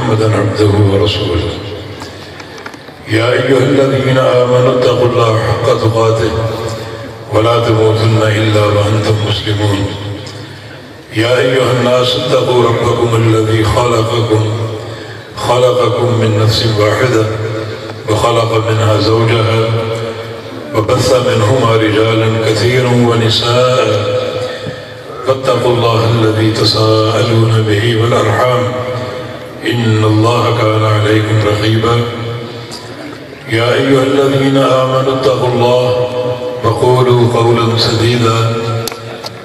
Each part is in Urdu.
محمدا عبده ورسوله يا أيها الذين آمنوا اتقوا الله حق تقاته ولا تموتن إلا وأنتم مسلمون يا أيها الناس اتقوا ربكم الذي خلقكم من نفس واحدة وخلق منها زوجها وبث منهما رجالا كثيرا ونساء فاتقوا الله الذي تساءلون به والأرحام إن الله كان عليكم رقيبا يا أيها الذين آمنوا اتقوا الله وقولوا قولا سديدا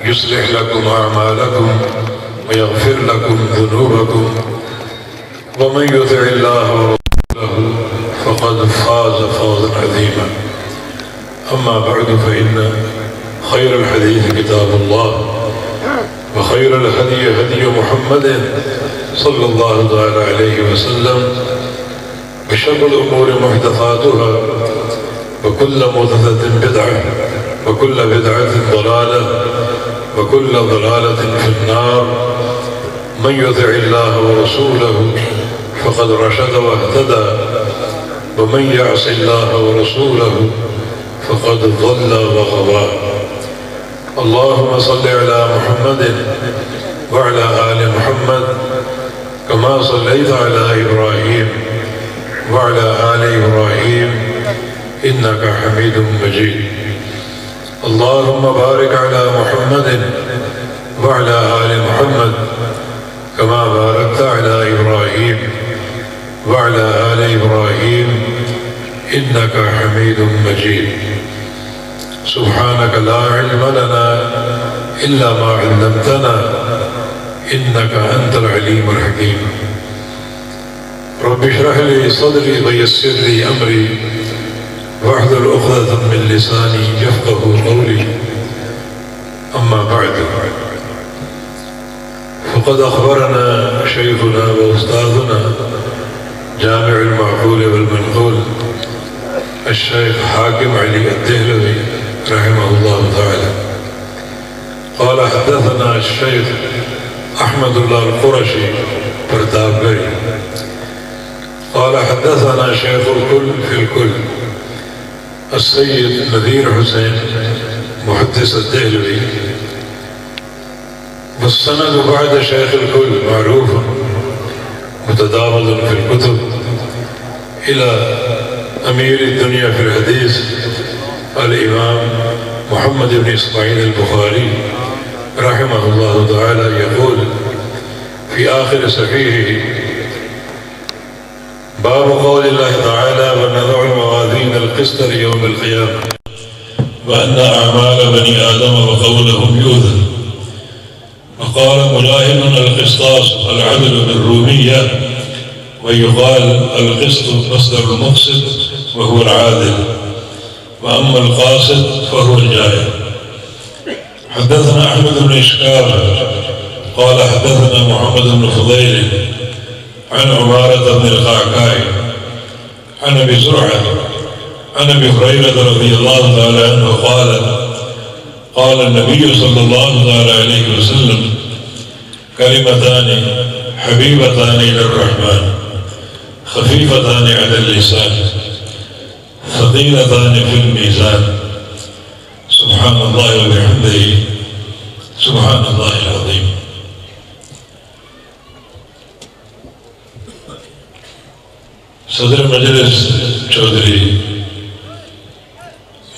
يصلح لكم أعمالكم ويغفر لكم ذنوبكم ومن يطع الله ورسوله فقد فاز فوزا عظيما أما بعد فإن خير الحديث كتاب الله وخير الهدي هدي محمد صلى الله عليه وسلم وشر الأمور محدثاتها وكل محدثة بدعة وكل بدعة ضلالة وكل ضلالة في النار من يطع الله ورسوله فقد رشد واهتدى ومن يعص الله ورسوله فقد ضل وغوى اللهم صل على محمد وعلى آل محمد كما صليت على إبراهيم وعلى آل إبراهيم إنك حميد مجيد اللهم بارك على محمد وعلى آل محمد كما باركت على إبراهيم وعلى آل إبراهيم إنك حميد مجيد سبحانك لا علم لنا إلا ما علمتنا إنك أنت العليم الحكيم رب اشرح لي صدري ويسر لي أمري واحلل عقدة من لساني يفقه قولي أما بعد فقد أخبرنا شيخنا وأستاذنا جامع المعقول والمنقول الشيخ حاكم علي الدهلوي رحمه الله تعالى قال حدثنا الشيخ أحمد الله القرشي پرتابگری قال حدثنا شيخ الكل في الكل السيد نذير حسين محدث الدهلوي والسند بعد شيخ الكل معروف متداول في الكتب إلى أمير الدنيا في الحديث الإمام محمد بن إسماعيل البخاري رحمه الله تعالى يقول في آخر صحيحه باب قول الله تعالى ونضع الموازين القسط ليوم القيامة وأن أعمال بني آدم وقولهم يوزن وقال ملاهم القسطاس العدل بالرومية ويقال القسط مصدر المقسط وهو العادل وأما القاسط فهو الجائر حدثنا أحمد بن إشكال قال حدثنا محمد بن فضيل عن عمارة بن القعقاع عن أبي زرعة عن أبي هريرة رضي الله تعالى عنه قال قال النبي صلى الله عليه وسلم كلمتان حبيبتان إلى الرحمن خفيفتان على اللسان ثقيلتان في الميزان سبحان الله وبحمده سبحان الله العظيم صدر مجلس چودھری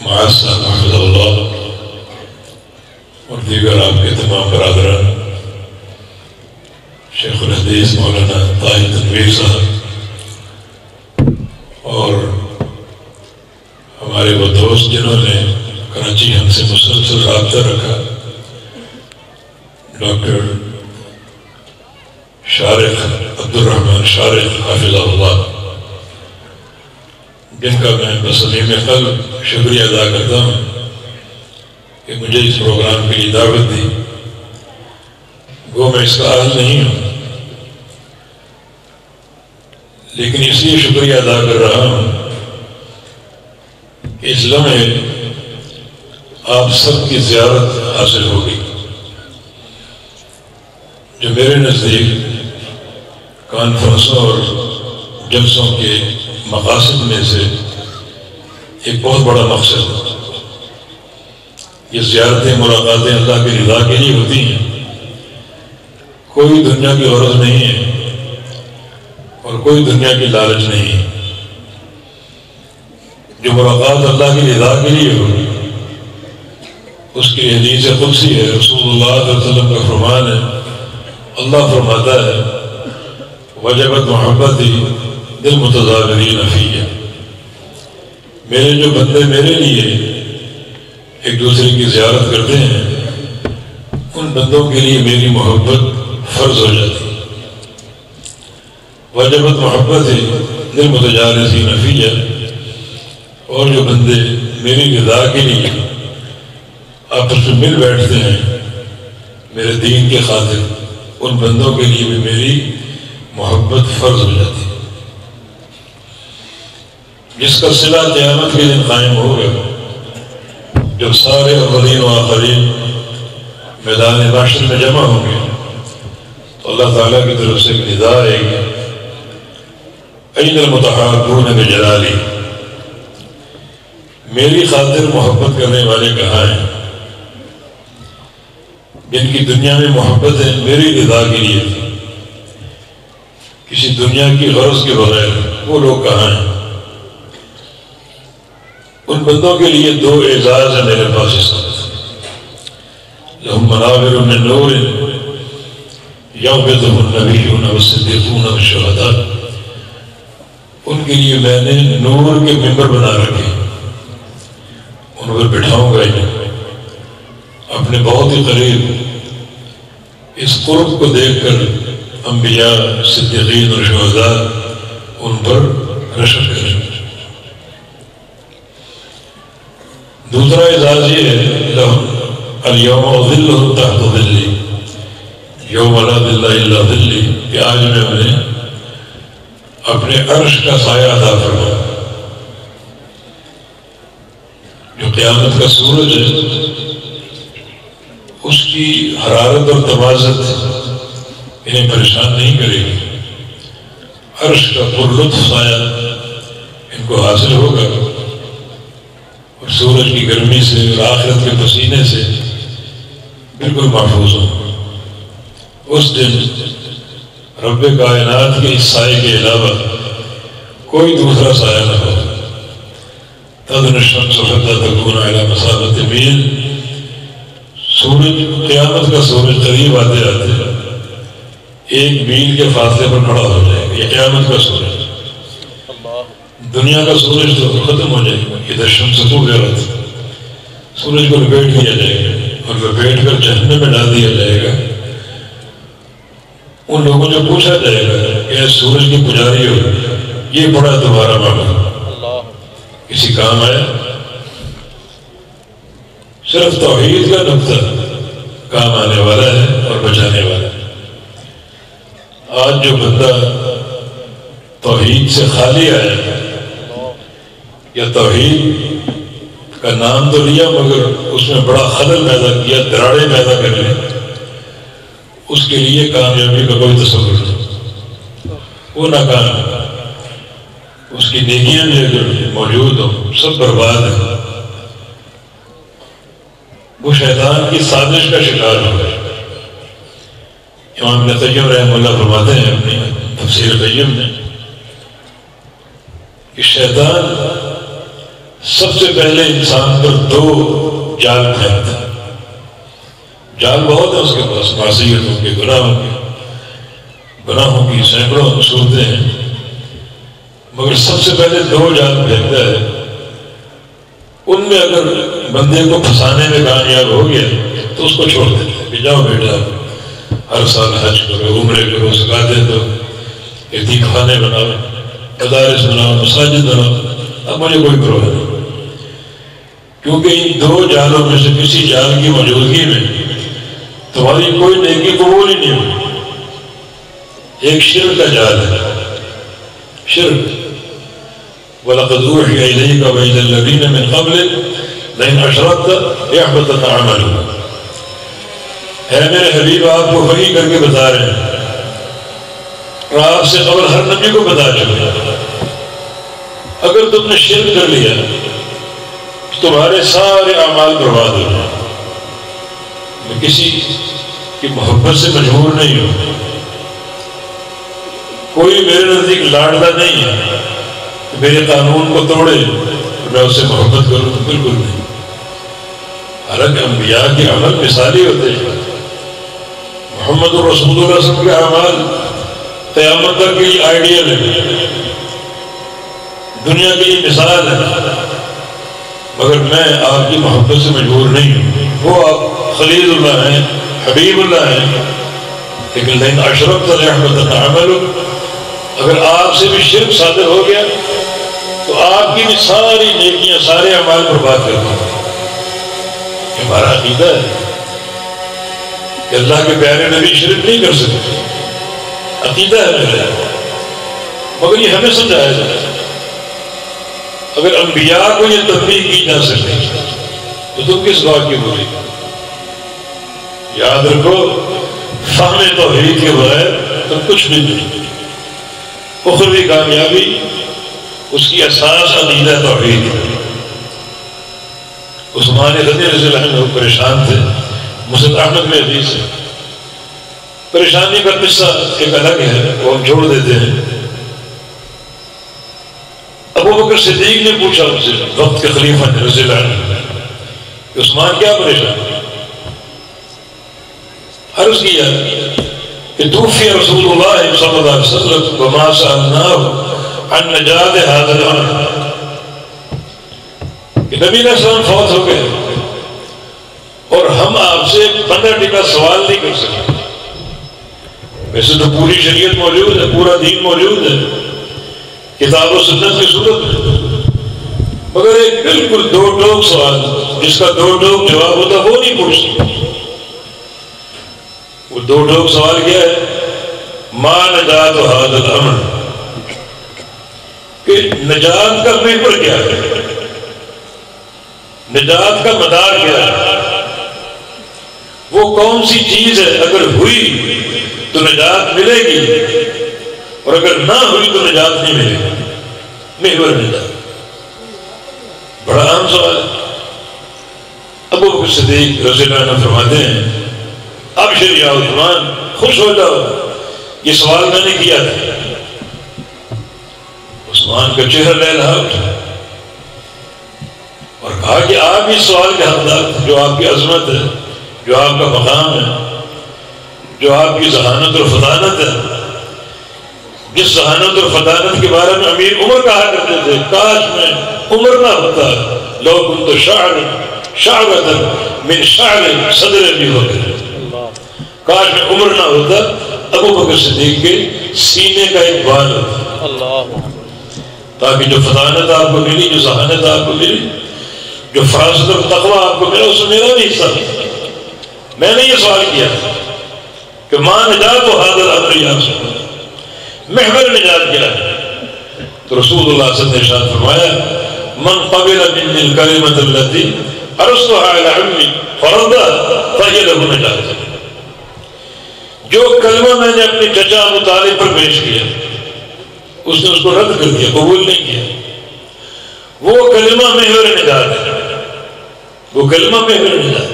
معاذ صاحب حفظ اللہ اور دیگر آپ کے تمام برادران شیخ الحدیث مولانا طاہر تنویر صاحب اور ہمارے وہ دوست جنہوں نے کراچی ہم سے مسلسل رابطہ رکھا ڈاکٹر شارق عبدالرحمن شارق حافظ اللہ جن کا میں بصمیم قلب شکریہ ادا کرتا ہوں کہ مجھے اس پروگرام کے لیے دعوت دی وہ میں اس کا اہل نہیں ہوں لیکن اس لیے شکریہ ادا کر رہا ہوں کہ اس لمحے آپ سب کی زیارت حاصل ہوگی جو میرے نزدیک کانفرنسوں اور جلسوں کے مقاصد میں سے ایک بہت بڑا مقصد ہے۔ یہ زیارتیں ملاقاتیں اللہ کی رضا کے لیے ہوتی ہیں، کوئی دنیا کی غرض نہیں ہے اور کوئی دنیا کی لالچ نہیں ہے۔ جو ملاقات اللہ کی رضا کے لیے ہو اس کی حدیث قدسی ہے، رسول اللہ صلی اللہ علیہ وسلم کا فرمان ہے، اللہ فرماتا ہے وجبت محبتی للمتزاورین فیہ، میرے جو بندے میرے لیے ایک دوسرے کی زیارت کرتے ہیں ان بندوں کے لیے میری محبت فرض ہو جاتی ہے۔ وجبت محبتی للمتجالسین فیہ، اور جو بندے میری رضا کے لیے آپس میں مل بیٹھتے ہیں میرے دین کے خاطر، ان بندوں کے لیے بھی میری محبت فرض ہو جاتی ہے۔ جس کا صلہ قیامت کے دن قائم ہوگا، جب سارے اولین و آخرین میدان محشر میں جمع ہوں گے تو اللہ تعالیٰ کی طرف سے ایک ندا آئے گی، این المتحابون بجلالی، میری خاطر محبت کرنے والے کہاں ہیں؟ جن کی دنیا میں محبت ہے میری رضا کے لیے تھی، کسی دنیا کی غرض کے بغیر، وہ لوگ کہاں ہیں؟ ان بندوں کے لیے دو اعزاز ہیں میرے پاس اس وقت، لہم منابر من نور یغبطہ النبیون والصدیقون والشہداء، ان کے لیے میں نے نور کے ممبر بنا رکھے، ان پر بٹھاؤں گا انہیں اپنے بہت ہی قریب۔ اس قرب کو دیکھ کر انبیاء، صدیقین اور شہداء ان پر رشک کریں۔ دوسرا اعزاز یہ ہے لہم الیوم اظلہم تحت ظلی یوم لا ظل الا ظلی، کہ آج میں انہیں اپنے عرش کا سایہ عطا فرمایا۔ جو قیامت کا سورج ہے اس کی حرارت اور تمازت انہیں پریشان نہیں کرے گی، عرش کا پرلطف سایہ ان کو حاصل ہوگا، اور سورج کی گرمی سے اور آخرت کے پسینے سے بالکل محفوظ ہوں۔ اس دن رب کائنات کے اس سائے کے علاوہ کوئی دوسرا سایہ نہ ہو۔ تدنو الشمس حتی تکون علی مثابۃ میل، سورج، قیامت کا سورج قریب آتے آتے ایک میل کے فاصلے پر کھڑا ہو جائے گا، یہ قیامت کا سورج۔ دنیا کا سورج تو ختم ہو جائے گا، ادھر شمس کوبرت، سورج کو لپیٹ دیا جائے گا اور لپیٹ کر جہنم میں ڈال دیا جائے گا۔ ان لوگوں سے پوچھا جائے گا کہ سورج کی پجاری ہو، یہ بڑا تمہارا معاملہ کسی کام آیا؟ صرف توحید کا نقطہ کام آنے والا ہے اور بچانے والا ہے۔ آج جو بندہ توحید سے خالی آیا یا توحید کا نام تو لیا مگر اس میں بڑا خلل پیدا کیا، دراڑیں پیدا کر لی، اس کے لیے کامیابی کا کوئی تصور نہیں، وہ ناکام ہے۔ اس کی نیکیاں بھی اگر موجود ہوں سب برباد ہیں، وہ شیطان کی سازش کا شکار ہو گئے۔ امام ابن قیم رحمہ اللہ فرماتے ہیں اپنی تفسیر قیم میں کہ شیطان سب سے پہلے انسان پر دو جال پھینکتا ہے۔ جال بہت ہے اس کے پاس، معصیتوں کے، گناہوں کی سینکڑوں صورتیں ہیں، مگر سب سے پہلے دو جال پھینکتا ہے۔ ان میں اگر بندے کو پھنسانے میں کامیاب ہو گیا تو اس کو چھوڑ دیتے ہیں کہ جاؤ بیٹا ہر سال حج کرو، عمرے کرو، زکاتیں دو، یتیم خانے بناؤ، مدارس بناؤ، مساجد بناؤ، اب مجھے کوئی پرواہ نہیں، کیونکہ ان دو جالوں میں سے کسی جال کی موجودگی میں تمہاری کوئی نیکی قبول ہی نہیں ہوئی۔ ایک شرک کا جال ہے، شرک، وَلَقَدْ أُوحِيَ إِلَيْكَ وَإِلَى الَّذِينَ مِنْ قَبْلِكَ لَئِنْ أَشْرَكْتَ لَيَحْبَطَنَّ عَمَلُكَ، اے میرے حبیب آپ کو وحی کر کے بتا رہے ہیں اور آپ سے قبل ہر نبی کو بتا چکے اگر تم نے شرک کر لیا تمہارے سارے اعمال برباد ہو جائیں. میں کسی کی محبت سے مجبور نہیں ہوں. کوئی میرے نزدیک لاڈلا نہیں ہے میرے قانون کو توڑے میں اس سے محبت کروں، تو بالکل نہیں. حالانکہ انبیاء کے عمل مثالی ہوتے ہیں. محمد رسول اللہ صلی اللہ علیہ وسلم کے اعمال قیامت تک کے لیے آئیڈیل ہے، دنیا کے لیے مثال ہے. مگر میں آپ کی محبت سے مجبور نہیں ہوں. وہ آپ خلیل اللہ ہیں، حبیب اللہ ہیں، لیکن لئن اشرکت ليحبطن عملک، اگر آپ سے بھی شرک صادر ہو گیا تو آپ کی بھی ساری نیکیاں سارے اعمال برباد کر دیں. یہ ہمارا عقیدہ ہے کہ اللہ کے پیارے نبی شرک نہیں کر سکتے. عقیدہ ہے میرا، مگر یہ ہمیں سمجھایا جائے. اگر انبیاء کو یہ تنبیہ کی جا سکے تو تم کس بات کی بولی؟ یاد رکھو فہم توحید کے بغیر تم کچھ بھی نہیں. اخروی کامیابی اس کی اساس عقیدہ توحید ہے. عثمان غنی رضی اللہ عنہ پریشان تھے. مسند احمد میں حدیث ہے. پریشانی کا قصہ ایک الگ ہے، وہ ہم چھوڑ دیتے ہیں. ابو بکر صدیق نے پوچھا ان سے وقت کے خلیفہ نے رضی اللہ عنہ کہ عثمان کیا پریشان ہے؟ عرض کیا کہ توفی رسول اللہ صلی اللہ علیہ وسلم وما سألناه عن نجات هذا الامر، کہ نبی علیہ السلام فوت ہو گئے اور ہم آپ سے 15 ٹکا سوال نہیں کر سکتے. ویسے تو پوری شریعت موجود ہے، پورا دین موجود ہے کتاب و سنت کی صورت میں، مگر ایک بالکل دو ٹوک سوال جس کا دو ٹوک جواب ہوتا وہ نہیں پوچھ سکتے. وہ دو ٹوک سوال کیا ہے؟ ما نجات هذا الامر، کہ نجات کا محور کیا ہے، نجات کا مدار کیا ہے، وہ کون سی چیز ہے اگر ہوئی تو نجات ملے گی اور اگر نہ ہوئی تو نجات نہیں ملے گی. محور نجات بڑا عام سوال ہے. ابو بکر صدیق رضی اللہ عنہ فرماتے ہیں ابشر یا عثمان، خوش ہو جاؤ، یہ سوال میں نے کیا تھا. عثمان کا چہرہ لہلا اٹھا اور کہا کہ آپ اس سوال کے حقدار، جو آپ کی عظمت ہے، جو آپ کا مقام ہے، جو آپ کی ذہانت اور فطانت ہے. جس ذہانت اور فطانت کے بارے میں امیر عمر کہا کرتے تھے کاش میں عمر نہ ہوتا، لو كنت شعرة من شعر صدر ابی بکر، کاش میں عمر نہ ہوتا ابو بکر صدیق کے سینے کا ایک بال ہوتا، تاکہ جو فطانت آپ کو ملی، جو ذہانت آپ کو ملی، جو فراست اور تقوی آپ کو ملا، اس میں میرا بھی حصہ نہیں. میں نے یہ سوال کیا کہ ماں نجات و حاضر امر یا رسول اللہ، محور نجات کیا ہے؟ تو رسول اللہ صلی اللہ علیہ وسلم نے ارشاد فرمایا من قبل منی الکلمۃ التي ارسلها علی عمی فرضها فهي له نجات، جو کلمہ میں نے اپنے چچا ابو طالب پر پیش کیا اس نے اس کو رد کر دیا، قبول نہیں کیا، وہ کلمہ محور نجات ہے. وہ کلمہ محور نجات،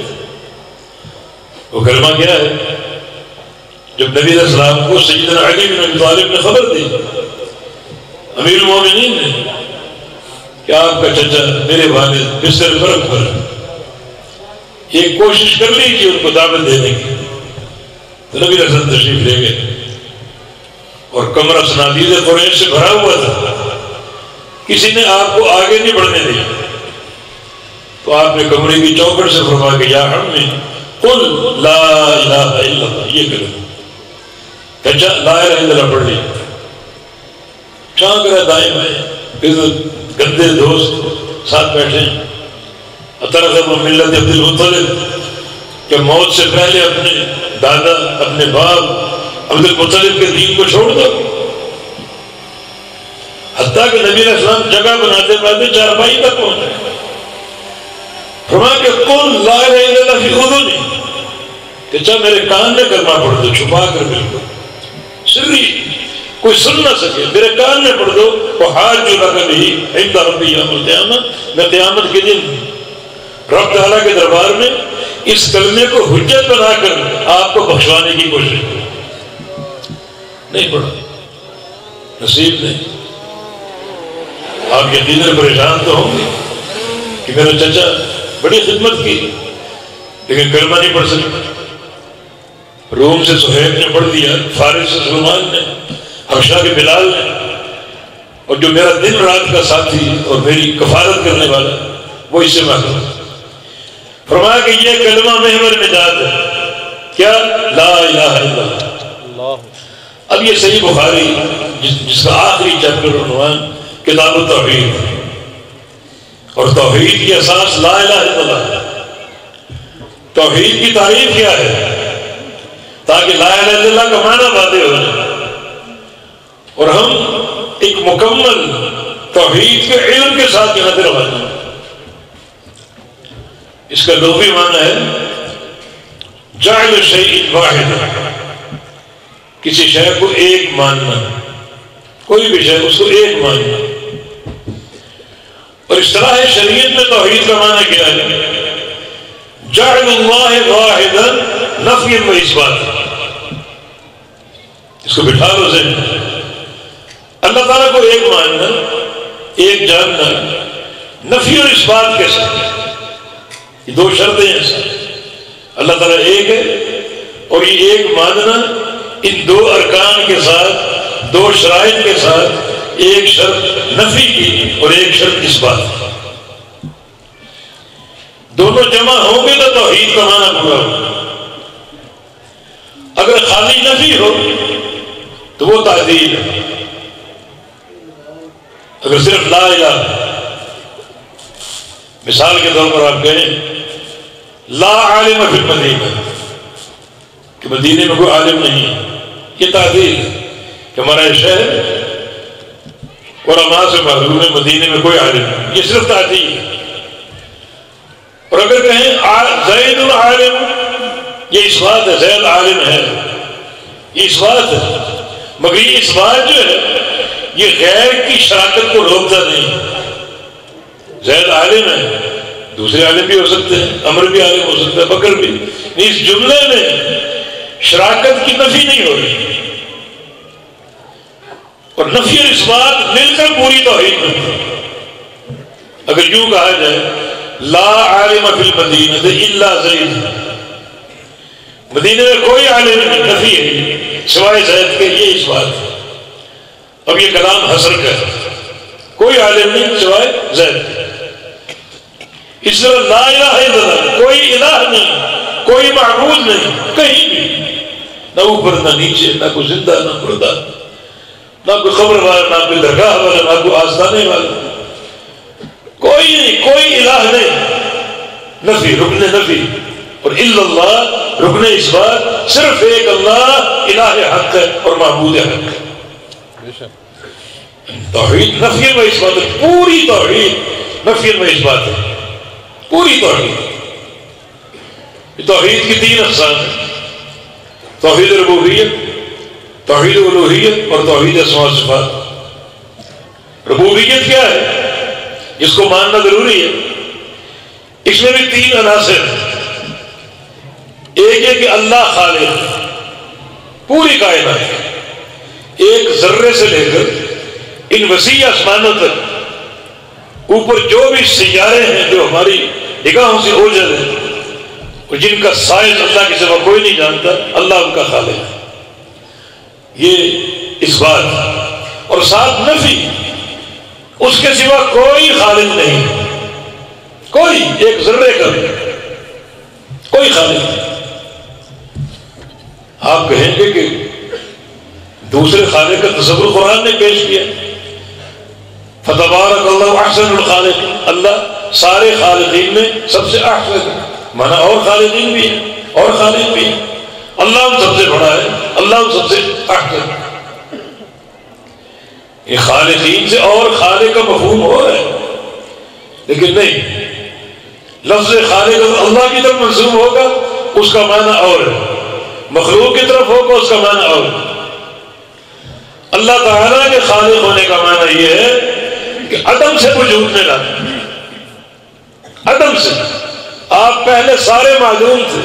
وہ کلمہ کیا ہے؟ جب نبی علیہ السلام کو سیدنا علی بن ابی طالب نے خبر دی، امیر المومنین نے، کہ آپ کا چچا میرے والد بستر فرق پر، یہ کوشش کر لیجیے ان کو دعوت دینے کی. تو نبی علیہ السلام تشریف لے گئے اور کمرہ صنادید قریش سے بھرا ہوا تھا، کسی نے آپ کو آگے نہیں بڑھنے دیا. تو آپ نے کمرے کی چوکھٹ سے فرمایا کہ یا عمی قل لا الہ الا اللہ، یہ کرو. کچا لا الہ الا اللہ پڑھ لی، چانک رہا دائیں بائیں، گندے دوست ساتھ بیٹھے ہیں. اترغب عن ملت عبد المطلب، کہ موت سے پہلے اپنے دادا، اپنے باپ عبد المطلب کے دین کو چھوڑ دو. حتیٰ کہ نبی علیہ السلام جگہ بناتے بناتے چارپائی تک پہنچے. فرمایا کہ قل لا الہ الا اللہ فی اذنی، کہ چاہ میرے کان میں کلمہ پڑھ دو، چھپا کر بالکل سری. کوئی سن نہ سکے، میرے کان میں پڑھ دو، وحاج لک بہ عند ربی یوم القیامہ، میں قیامت کے دن رب تعالیٰ کے دربار میں اس کلمے کو حجت بنا کر آپ کو بخشوانے کی کوشش کروں۔ نہیں پڑھا، نصیب نہیں۔ آپ یقیناً پریشان تو ہوں گے کہ میرا چچا بڑی خدمت کی لیکن کلمہ نہیں پڑھ سکتا۔ روم سے سہیب نے پڑھ دیا، فارس سے سلمان نے، حبشہ کے بلال نے، اور جو میرا دن رات کا ساتھی اور میری کفالت کرنے والا وہ اس سے محروم۔ فرمایا کہ یہ کلمہ محور نجات ہے، کیا؟ لا الہ الا اللہ۔ اب یہ صحیح بخاری جس کا آخری چیپٹر عنوان کتاب التوحید، اور توحید کی اساس لا الہ الا اللہ۔ توحید کی تعریف کیا ہے تاکہ لا الہ الا اللہ کا معنی واضح ہو جائے اور ہم ایک مکمل توحید کے علم کے ساتھ یہاں پہ رہا جائیں۔ اس کا لغوی معنی ہے جعل الشیء واحد، کسی شے کو ایک ماننا، کوئی بھی شے اس کو ایک ماننا۔ اور اصطلاح شریعت میں توحید کا معنی کیا ہے؟ جعل اللہ واحدا نفی و اثبات۔ اس کو بٹھا لو ذہن میں، اللہ تعالیٰ کو ایک ماننا، ایک جاننا، نفی اور اثبات کے ساتھ، یہ دو شرطیں ہیں۔ اللہ تعالیٰ ایک ہے اور یہ ایک ماننا ان دو ارکان کے ساتھ، دو شرائط کے ساتھ، ایک شرط نفی کی اور ایک شرط اثبات، دونوں جمع ہوں گے تو توحید کا معنی پورا ہوگا۔ اگر خالی نفی ہو تو وہ تعدیل ہے۔ اگر صرف لا الہ، مثال کے طور پر آپ کہیں لا عالم فی المدینہ، کہ مدینے میں کوئی عالم نہیں ہے، یہ تعدیل ہے کہ ہمارا یہ شہر علماء سے محروم ہے، مدینے میں کوئی عالم نہیں، یہ صرف تعدیل ہے۔ اور اگر کہیں زید العالم، یہ اس بات ہے زید عالم ہے، یہ اس بات ہے، مگر یہ اس بات جو ہے یہ غیر کی شراکت کو روکتا نہیں۔ زید عالم ہے، دوسرے عالم بھی ہو سکتے ہیں، عمر بھی عالم ہو سکتا ہے، بکر بھی، اس جملے میں شراکت کی نفی نہیں ہو رہی، اور نفی اور اثبات مل کر پوری توحید میں۔ اگر یوں کہا جائے لا عالم فی المدینہ الا زید، مدینے میں کوئی عالم نہیں، نفی ہے سوائے زید کے، یہ اثبات ہے۔ اب یہ کلام حسر کا ہے، کوئی عالم نہیں سوائے زید۔ اس طرح لا الہ الا اللہ، کوئی الہ نہیں، کوئی معبود نہیں کہیں بھی، نہ اوپر نہ نیچے، نہ کوئی زندہ نہ مردہ، نہ کوئی قبر والا، نہ کوئی درگاہ والا، نہ کوئی آستانے والا، کوئی نہیں، کوئی الہ نہیں۔ نفی، رکن نفی، اور الا اللہ رکن اثبات، صرف ایک اللہ الہ حق ہے اور معبود حق ہے۔ توحید نفی و اثبات، پوری توحید نفی و اثبات ہے، پوری توحید۔ توحید کی تین اقسام ہیں، توحید ربوبیت، توحید الوہیت اور توحید اسماء و صفات۔ ربوبیت کیا ہے؟ جس کو ماننا ضروری ہے، اس میں بھی تین عناصر ہیں۔ ایک ہے کہ اللہ خالق ہے پوری کائنات، ایک ذرے سے لے کر ان وسیع آسمانوں تک، اوپر جو بھی سیارے ہیں جو ہماری نگاہوں سے اوجھل ہیں اور جن کا سائز اللہ کے سوا کوئی نہیں جانتا، اللہ ان کا خالق ہے، یہ اس بات۔ اور ساتھ نفی، اس کے سوا کوئی خالق نہیں، کوئی ایک ذرے کا کوئی خالق نہیں۔ آپ کہیں گے کہ دوسرے خالق کا تصور قرآن نے پیش کیا، فتبارک اللہ احسن الخالق، اللہ سارے خالقین میں سب سے احسن ہے، مانا اور خالقین بھی ہیں اور خالق بھی ہیں، اللہ ہم سب سے بڑا ہے، اللہ ہم سب سے احسن ہے۔ یہ خالقین سے اور خالق کا مفہوم ہو رہا ہے، لیکن نہیں، لفظ خالق اللہ کی طرف منسوب ہوگا اس کا معنی اور ہے، مخلوق کی طرف ہوگا اس کا معنی اور ہے۔ اللہ تعالیٰ کے خالق ہونے کا معنی یہ ہے کہ عدم سے وجود میں لانا. عدم سے آپ پہلے سارے معدوم تھے،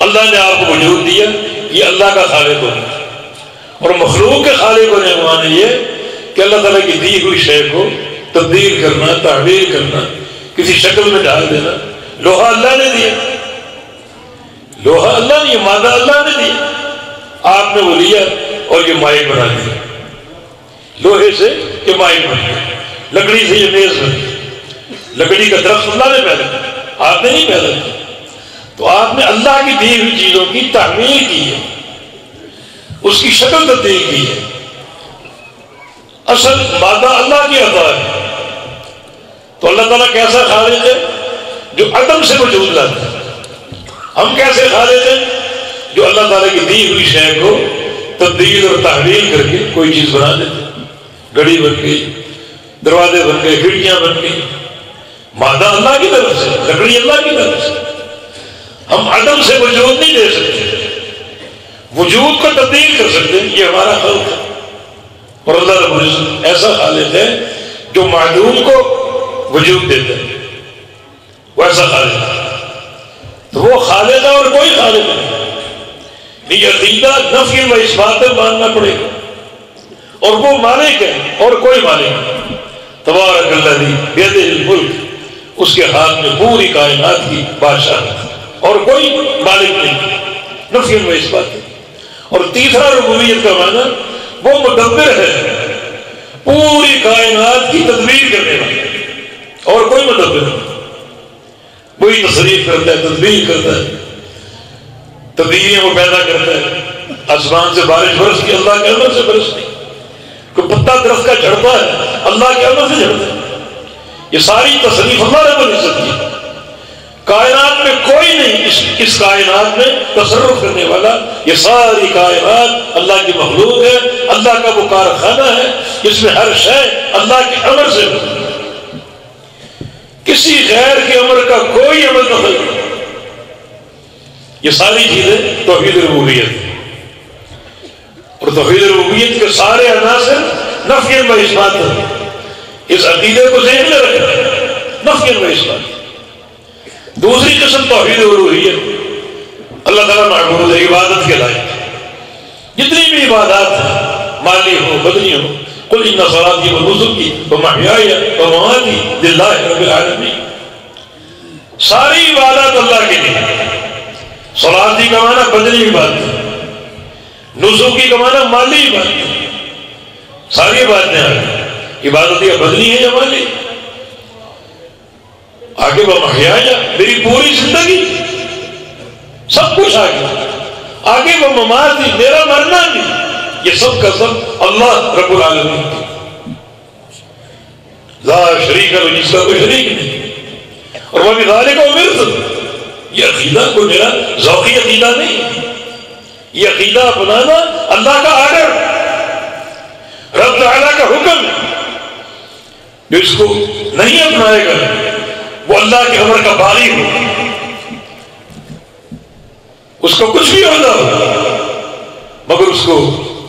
اللہ نے آپ کو وجود دیا، یہ اللہ کا خالق ہونا. اور مخلوق کے خالق ہونے کا معنی یہ کہ اللہ تعالیٰ کی دی ہوئی شے کو تبدیل کرنا، تعبیر کرنا، کسی شکل میں ڈال دینا. لوہا اللہ نے دیا، لوہا اللہ نے، یہ مادہ اللہ نے دیا، آپ نے وہ لیا اور یہ مائع بنا دیا. لوہے سے یہ مائع بن گیا، لکڑی سے یہ میز بن گیا. لکڑی کا درخت اللہ نے پیدا کیا، آپ نے نہیں پیدا کیا. تو آپ نے اللہ کی دی ہوئی چیزوں کی تعمیر کی ہے، اس کی شکل تبدیل کی ہے. اصل مادہ اللہ کی عطا ہے. تو اللہ تعالیٰ کیسا خالق ہے؟ جو عدم سے وجود لاتا ہے. ہم کیسے خالق ہیں؟ جو اللہ تعالیٰ کی دی ہوئی شے کو تبدیل اور تحویل کر کے کوئی چیز بنا دیتے. گھڑی بن گئی، دروازے بن گئے، کھڑکیاں بن گئی. مادہ اللہ کی طرف سے، لکڑی اللہ کی طرف سے. ہم عدم سے وجود نہیں دے سکتے، وجود کو تبدیل کر سکتے. یہ ہمارا خلق ہے. اور اللہ رب العزت ایسا خالق ہے جو معدوم کو وجود دیتا ہے، وہ ایسا خالق ہے. تو وہ خالق ہے اور کوئی خالق نہیں. یہ عقیدہ نفی و اثبات میں ماننا پڑے گا. اور وہ مالک ہے اور کوئی مالک نہیں. تبارک الذی بیدہ الملک، اس کے ہاتھ میں پوری کائنات کی بادشاہت اور کوئی مالک نہیں. نفی و اثبات. اور تیسرا ربوبیت کا معنی وہ مدبر ہے، پوری کائنات کی تدبیر کرنے والا، اور کوئی مدبر نہیں. وہی تصریف کرتا ہے، تدبیر کرتا ہے، تبدیلیاں وہ پیدا کرتا ہے. آسمان سے بارش برستی اللہ کے امر سے برستی. کوئی پتا درخت کا جھڑتا ہے اللہ کے امر سے جھڑتا ہے. یہ ساری تصریف اللہ رب العزت کی. کائنات میں کوئی نہیں اس کائنات میں تصرف کرنے والا. یہ ساری کائنات اللہ کی مخلوق ہے، اللہ کا وہ کارخانہ ہے جس میں ہر شے اللہ کے امر سے ہوتی ہے. کسی غیر کے امر کا کوئی عمل دخل نہیں. یہ ساری چیزیں توحید ربوبیت. اور توحید ربوبیت کے سارے عناصر نفی و اثبات ہیں. اس عقیدے کو ذہن میں رکھیں، نفی و اثبات. دوسری قسم توحید الوہیت. اللہ تعالیٰ معبود ہے، عبادت کے لائق. جتنی بھی عبادات ہیں، مالی ہو، بدنی ہو، قل ان صلاتی ونسکی ومحیای ومماتی للہ رب العالمین. ساری عبادات اللہ کے لیے. صلاتی کا معنی بدنی عبادت، نسکی کا معنی مالی عبادت. ساری عبادتیں آگے. عبادت یا بدنی ہے یا مالی. آگے ومحیای، میری پوری زندگی، سب کچھ آگے. آگے ومماتی، میرا مرنا بھی. یہ سب کا سب اللہ رب العالمین کی. لا شریک ہے، جس کا کوئی شریک نہیں. اور وہ بذالک امرت. یہ عقیدہ کوئی میرا ذوقی عقیدہ نہیں. یہ عقیدہ اپنانا اللہ کا آرڈر، رب تعالیٰ کا حکم. جو اس کو نہیں اپنائے گا وہ اللہ کے امر کا باغی ہو. اس کو کچھ بھی ہونا ہو، مگر اس کو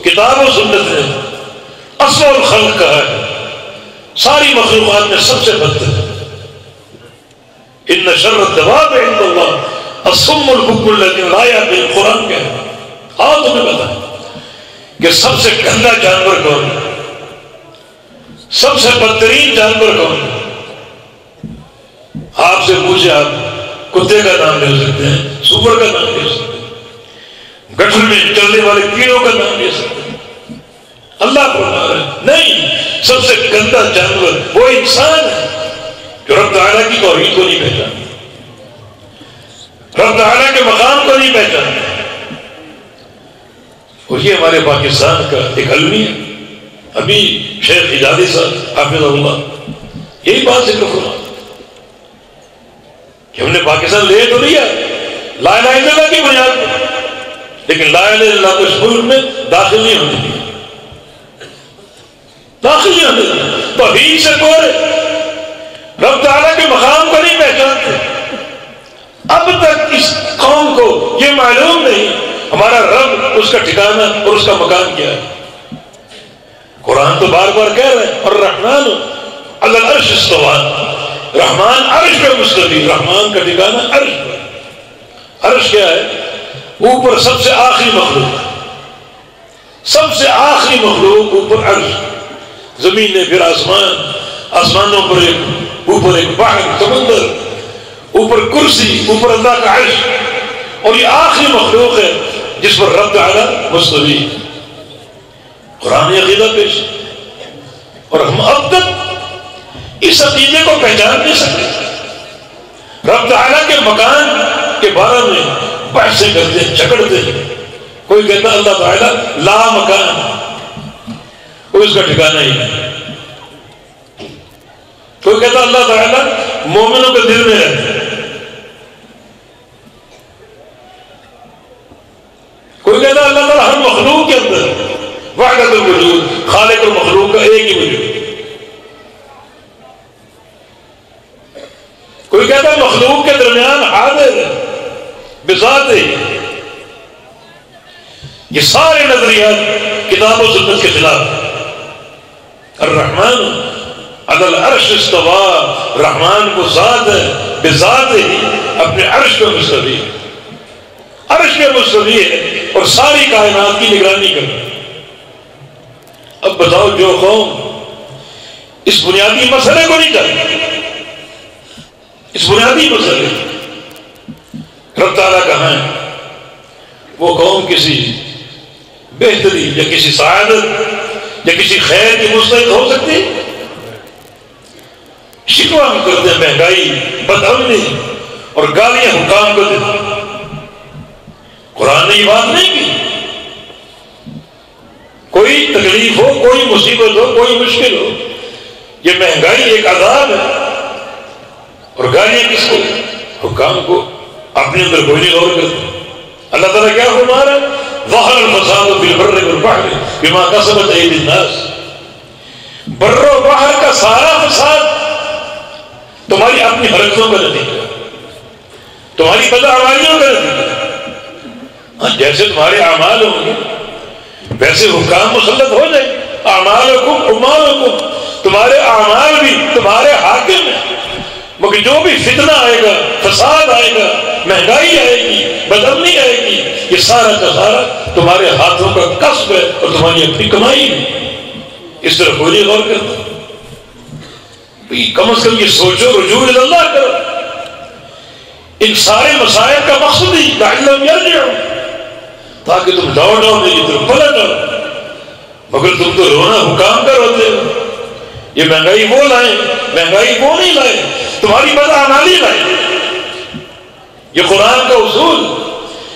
کتاب و سنت نے اصل الخلق کہا ہے. ساری مخلوقات میں سب سے بدتر ہے. ان شر الدواب عند اللہ الصم البکم الذین لا یعقلون. قرآن کہہ رہا ہے. آؤ تمہیں بتائیں کہ سب سے گندا جانور کون ہے، سب سے بدترین جانور کون ہے. آپ سے پوچھے، آپ کتے کا نام لے سکتے ہیں، سور کا نام لے سکتے ہیں، گٹھر میں چلنے والے کیڑوں کا نام لے سکتے ہیں. اللہ فرما رہا ہے نہیں، سب سے گندا جانور وہ انسان ہے جو رب تعالیٰ کی توحید کو نہیں پہچانتا، رب تعالیٰ کے مقام کو نہیں پہچانتا. اور یہ ہمارے پاکستان کا ایک المیہ ہے. ابھی شیخ حجازی صاحب حافظ اللہ یہی بات ذکر فرما کہ ہم نے پاکستان لے تو لیا لا الہ الا اللہ کی بنیاد پر، لیکن لا الہ الا اللہ کو اس ملک میں داخل نہیں ہونے دیا. داخل نہیں ہونے دیا. توحید سے کوڑے، رب تعالیٰ کے مقام کو نہیں پہچانتے. اب تک اس قوم کو یہ معلوم نہیں ہمارا رب، اس کا ٹھکانہ اور اس کا مقام کیا ہے. قرآن تو بار بار کہہ رہے ہیں الرحمن علی العرش استویٰ، رحمان عرش پہ مستوی، رحمان کا ٹھکانہ عرش پر۔ عرش کیا ہے؟ اوپر سب سے آخری مخلوق، سب سے آخری مخلوق اوپر عرش، زمین ہے پھر آسمان، آسمانوں پر اوپر ایک بحر سمندر، اوپر کرسی، اوپر اللہ کا عرش، اور یہ آخری مخلوق ہے جس پر رب تعالی مستوی۔ قرآن عقیدہ پیش، اور ہم اب تک اس عقیدے کو پہچان نہیں سکتے۔ رب تعالی کے مکان کے بارے میں بحثیں کرتے ہیں، جھگڑتے ہیں۔ کوئی کہتا اللہ تعالی لا مکان، کوئی اس کا ٹھکانہ ہی نہیں۔ کوئی کہتا اللہ تعالی مومنوں کے دل میں رہتا ہے، کوئی کہتا اللہ تعالی ہر مخلوق کے اندر وحدت الوجود، خالق اور مخلوق کا ایک ہی وجود۔ کوئی کہتا ہے مخلوق کے درمیان حاضر ہے بذات ہی۔ یہ سارے نظریات کتاب و سنت کے خلاف۔ الرحمن علی العرش استویٰ، رحمان کو ذات ہے، بذات ہی اپنے عرش پہ مستوی، عرش پہ مستوی ہے اور ساری کائنات کی نگرانی کر رہا ہے۔ اب بتاؤ جو قوم اس بنیادی مسئلے کو نہیں جانتی، اس بنیادی مسئلے رب تعالیٰ کہاں ہے، وہ قوم کسی بہتری یا کسی سعادت یا کسی خیر کی مستحق ہو سکتی؟ شکوہ ہم کرتے ہیں مہنگائی، بدامنی اور گالیاں حکام کو دیتے ہیں۔ قرآن نے یہ بات نہیں کی۔ کوئی تکلیف ہو، کوئی مصیبت ہو، کوئی مشکل ہو، یہ مہنگائی ایک عذاب ہے، اور گالیاں کس کو؟ حکام کو۔ اپنے اندر کوئی نہیں غور کرتا۔ اللہ تعالیٰ کیا فرما رہا ہے؟ ظہر الفساد فی البر والبحر بما کسبت ایدی الناس۔ بر و بحر کا سارا فساد تمہاری اپنی حرکتوں کا نتیجہ، تمہاری بدعمالیوں کا نتیجہ۔ جیسے تمہارے اعمال ہوں گے ویسے حکام مسلط ہو جائیں۔ اعمالکم امالکم، تمہارے اعمال بھی تمہارے حاکم ہیں، مگر جو بھی فتنہ آئے گا، فساد آئے گا، مہنگائی آئے گی، بدامنی آئے گی، یہ سارا کا سارا تمہارے ہاتھوں کا کسب ہے اور تمہاری اپنی کمائی ہے۔ اس طرح کوئی نہیں غور کرتا۔ کم از کم یہ سوچو، رجوع اللہ کرو۔ ان سارے مسائل کا مقصد ہی لعلہم یرجعون، تاکہ تم لوٹ آؤ، میری طرف پلٹ آؤ۔ مگر تم تو رونا حکام کا روتے ہو، یہ مہنگائی وہ لائیں، مہنگائی وہ نہیں لائے، تمہاری بدعمالی لائے۔ یہ قرآن کا اصول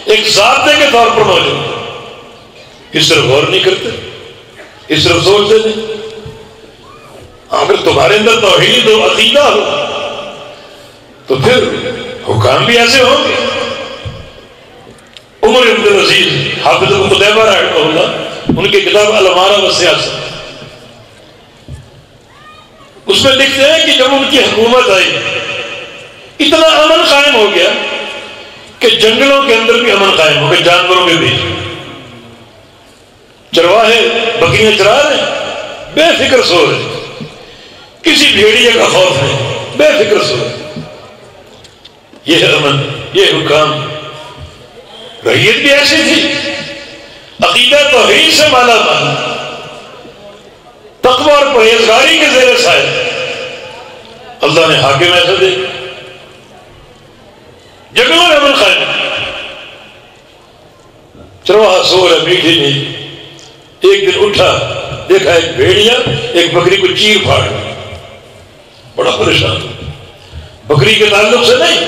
ایک ضابطے کے طور پر موجود ہے۔ اس طرف غور نہیں کرتے، اس طرف سوچتے نہیں۔ اگر تمہارے اندر توحید و عقیدہ ہو تو پھر حکام بھی ایسے ہوں گے۔ عمر ابن العزیز حافظ ابن قتیبہ رحمہ اللہ، ان کی کتاب الامارہ والسیاسہ، اس میں لکھتے ہیں کہ جب ان کی حکومت آئی اتنا امن قائم ہو گیا کہ جنگلوں کے اندر بھی امن قائم ہو گیا، جانوروں کے بیچ چرواہے بکریاں چرا رہے، بے فکر سو رہے، کسی بھیڑیے کا خوف نہیں، بے فکر سو رہے۔ یہ ہے امن، یہ حکام۔ رعیت بھی ایسی تھی، عقیدہ توحید سے مالا مال، تقوی اور پرہیزگاری کے زیر سایہ۔ اللہ نے حاکم ایسا دے، جنگلوں میں امن قائم، چرواہا سو رہا میٹھی نہیں۔ ایک دن اٹھا، دیکھا ایک بھیڑیا ایک بکری کو چیر پھاڑ، بڑا پریشان۔ بکری کے تعلق سے نہیں،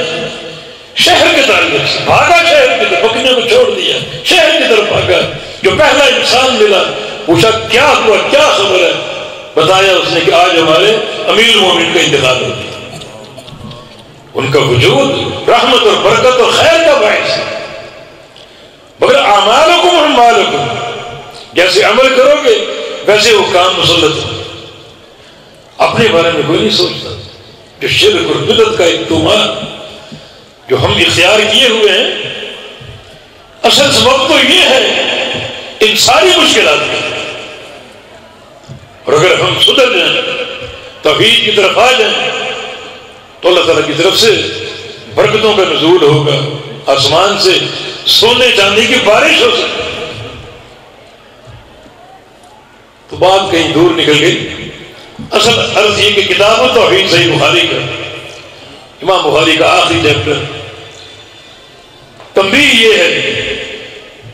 شہر کے تعلق سے بھاگا، شہر کی طرف، بکریوں کو چھوڑ دیا، شہر کی طرف بھاگا۔ جو پہلا انسان ملا پوچھا کیا ہوا، کیا خبر ہے؟ بتایا اس نے کہ آج ہمارے امیر المومنین کا انتقال ہو گیا۔ ان کا وجود رحمت اور برکت اور خیر کا باعث ہے، مگر اعمالکم اعمالکم، جیسے عمل کرو گے ویسے وہ کام مسلط ہو۔ اپنے بارے میں کوئی نہیں سوچتا۔ جو شرک اور بدعت کا ایک طوفان جو ہم اختیار کیے ہوئے ہیں، اصل سبب تو یہ ہے ان ساری مشکلات کا۔ اور اگر ہم سدھر جائیں توحید کی طرف آ جائیں تو اللہ تعالیٰ کی طرف سے برکتوں کا نزول ہوگا، آسمان سے سونے چاندی کی بارش ہو سکتی۔ تو بات کہیں دور نکل گئی۔ اصل عرض یہ کہ کتاب و توحید صحیح بخاری کا، امام بخاری کا آخری چیپٹر، تنبیہ یہ ہے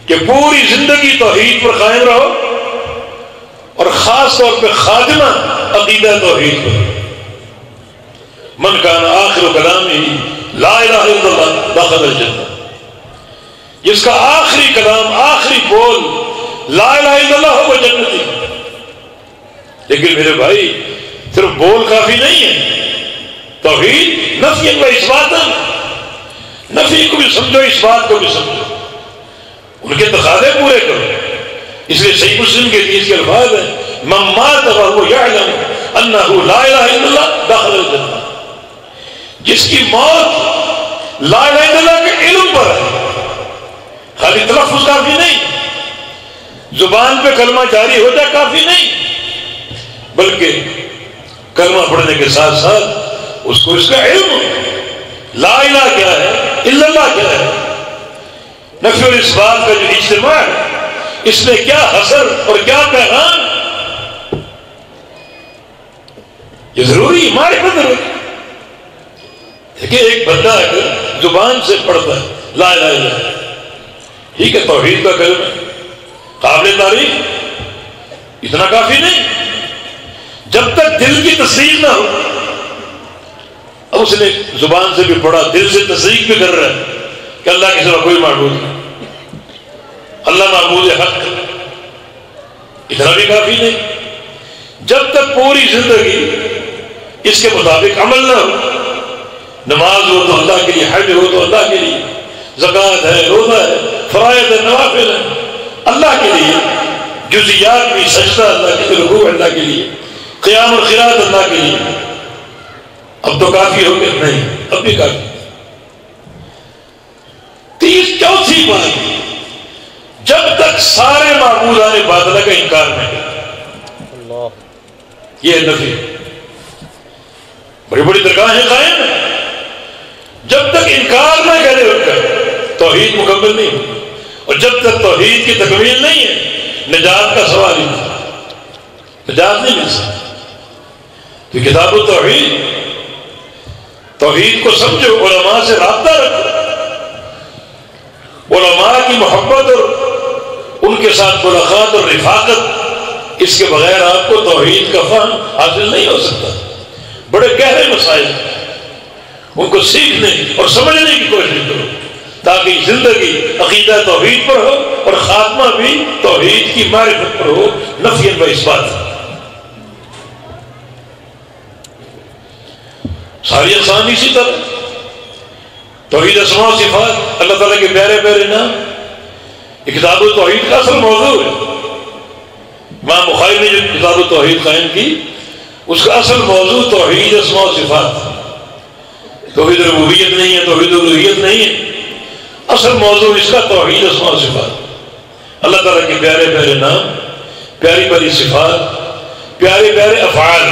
کہ پوری زندگی توحید پر قائم رہو، اور خاص طور پہ خاتمہ عقیدہ توحید پر۔ من کان آخر کلامہ لا الہ الا اللہ دخل الجنہ، جس کا آخری کلام آخری بول لا الہ الا اللہ ہو وہ جنتی۔ لیکن میرے بھائی صرف بول کافی نہیں ہے، توحید نفی و اثبات، نفی کو بھی سمجھو اثبات کو بھی سمجھو، ان کے تقاضے پورے کرو۔ اس لیے صحیح مسلم کے حدیث کے الفاظ ہیں من مات وهو يعلم انه لا الہ الا اللہ دخل الجنہ، جس کی موت لا الہ الا اللہ کے علم پر ہے، خالی تلفظ کافی نہیں، زبان پہ کلمہ جاری ہو جائے کافی نہیں، بلکہ کلمہ پڑھنے کے ساتھ ساتھ اس کو اس کا علم لا الہ کیا ہے الا اللہ کیا ہے، نفی اور اثبات کا جو اجتماع ہے اس میں کیا حسر اور کیا پیغام، یہ ضروری معرفت ضروری۔ دیکھیں ایک بندہ اگر زبان سے پڑھتا ہے لا الہ الا اللہ، ٹھیک ہے توحید کا کلمہ قابل تعریف، اتنا کافی نہیں، جب تک دل کی تصدیق نہ ہو۔ اب اس نے زبان سے بھی پڑھا، دل سے تصدیق بھی کر رہا ہے کہ اللہ کے سوا کوئی معبود نہیں، اللہ معبود حق، اتنا بھی کافی نہیں، جب تک پوری زندگی اس کے مطابق عمل نہ ہو۔ نماز ہو تو اللہ کے لیے، حج ہو تو اللہ کے لیے، زکوٰۃ ہے، روزہ ہے، فرائض ہے، نوافل ہے اللہ کے لیے، جزیات بھی، سجدہ اللہ کے لیے، رکوع اللہ کے لیے، قیام اور قرات اللہ کے لیے، اب تو کافی ہو گیا نہیں، اب بھی کافی۔ چوتھی بات، جب تک سارے معبودان باطلہ کا انکار نہ کرے، یہ نفی، بڑی بڑی درگاہیں قائم ہیں، جب تک انکار نہ کرے ان کا توحید مکمل نہیں ہو، اور جب تک توحید کی تکمیل نہیں ہے نجات کا سوال ہی نہیں، نجات نہیں مل سکتی۔ تو کتاب التوحید، توحید کو سمجھو، علماء سے رابطہ رکھو، علماء کی محبت اور ان کے ساتھ ملاقات اور رفاقت، اس کے بغیر آپ کو توحید کا فہم حاصل نہیں ہو سکتا۔ بڑے گہرے مسائل ان کو سیکھنے اور سمجھنے کی کوشش کرو تاکہ زندگی عقیدہ توحید پر ہو اور خاتمہ بھی توحید کی معرفت پر ہو، نفی و اثبات۔ ساری اقسام اسی طرح، توحید اسماء و صفات، اللہ تعالیٰ کے پیارے پیارے نام، یہ کتاب التوحید کا اصل موضوع ہے۔ امام بخاری نے جو کتاب التوحید قائم کی اس کا اصل موضوع توحید اسماء و صفات، توحید ربوبیت نہیں ہے، توحید الوہیت نہیں ہے، اصل موضوع اس کا توحید اسماء و صفات، اللہ تعالیٰ کے پیارے پیارے نام، پیاری پیاری صفات، پیارے پیارے افعال،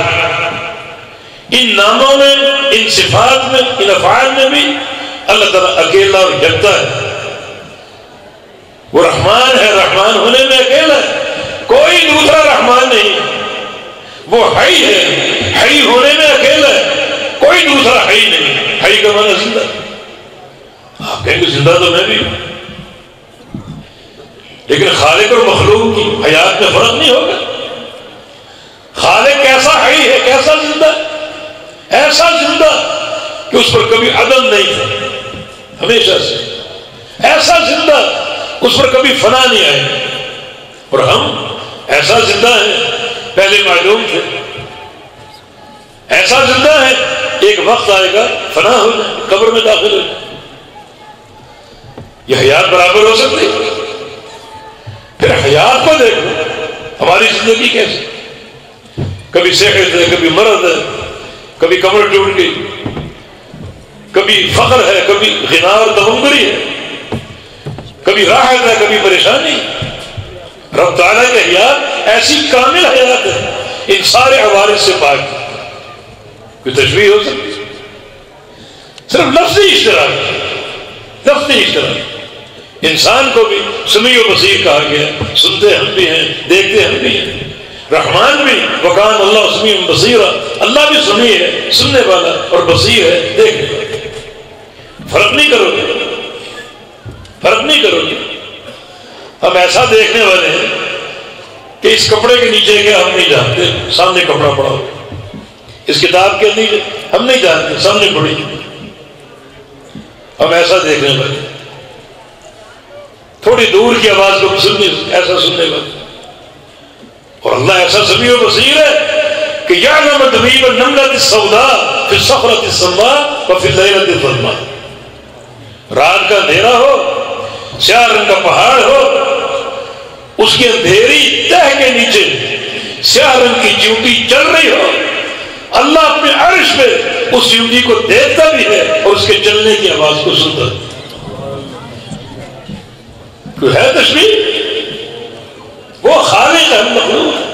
ان ناموں میں، ان صفات میں، ان افعال میں بھی اللہ تعالیٰ اکیلا اور یکتا ہے، وہ رحمان ہے، رحمان ہونے میں اکیلا ہے، کوئی دوسرا رحمان نہیں، وہ حی ہے، حی ہونے میں اکیلا ہے، کوئی دوسرا حی نہیں، حی کا معنی زندہ، آپ کہیں گے زندہ تو میں بھی ہوں، لیکن خالق اور مخلوق کی حیات میں فرق نہیں ہوگا۔ خالق کیسا حی ہے، کیسا زندہ، ایسا زندہ کہ اس پر کبھی عدم نہیں تھا، ہمیشہ سے، ایسا زندہ اس پر کبھی فنا نہیں آئے، اور ہم ایسا زندہ ہیں پہلے معلوم تھے، ایسا زندہ ہے ایک وقت آئے گا فنا ہو جائے، قبر میں داخل ہو جائے۔ یہ حیات برابر ہو سکتی؟ پھر حیات کو دیکھو، ہماری زندگی کیسے، کبھی صحت ہے، کبھی مرض ہے، کبھی کمر ٹوٹ گئی، کبھی فقر ہے، کبھی غنا اور تمنگری ہے، کبھی راحت ہے، کبھی پریشانی۔ رب تعالیٰ کی حیات ایسی کامل حیات ہے، ان سارے عوارض سے پاک ہے۔ کوئی تشبیہ ہو سکتی؟ صرف لفظی اشتراک، لفظی اشتراک۔ انسان کو بھی سمیع و بصیر کہا گیا، سنتے ہم بھی ہیں، دیکھتے ہم بھی ہیں۔ رحمان بھی وکان اللہ سمیع بصیرا، اللہ بھی سمیع ہے، سننے والا، اور بصیر ہے، دیکھنے والا۔ فرق نہیں کرو گے، فرق نہیں کرو گے۔ ہم ایسا دیکھنے والے ہیں کہ اس کپڑے کے نیچے کیا ہم نہیں جانتے، سامنے کپڑا پڑا ہو، اس کتاب کے نیچے ہم نہیں جانتے، سامنے پڑی، ہم ایسا دیکھنے والے، تھوڑی دور کی آواز کو سننے ایسا سننے والے۔ اور اللہ ایسا سمیع و بصیر ہے کہ یعلم دبیب النملۃ السوداء فی الصخرۃ الصماء وفی اللیلۃ الظلماء۔ رات کا اندھیرا ہو، سیاہ رنگ کا پہاڑ ہو، اس کی اندھیری تہ کے نیچے سیاہ رنگ کی چیونٹی چل رہی ہو، اللہ اپنے عرش پہ اس چیونٹی کو دیکھتا بھی ہے اور اس کے چلنے کی آواز کو سنتا ہے۔ کوئی ہے تشبیہ؟ وہ خالق ہے، ہم مخلوق ہے۔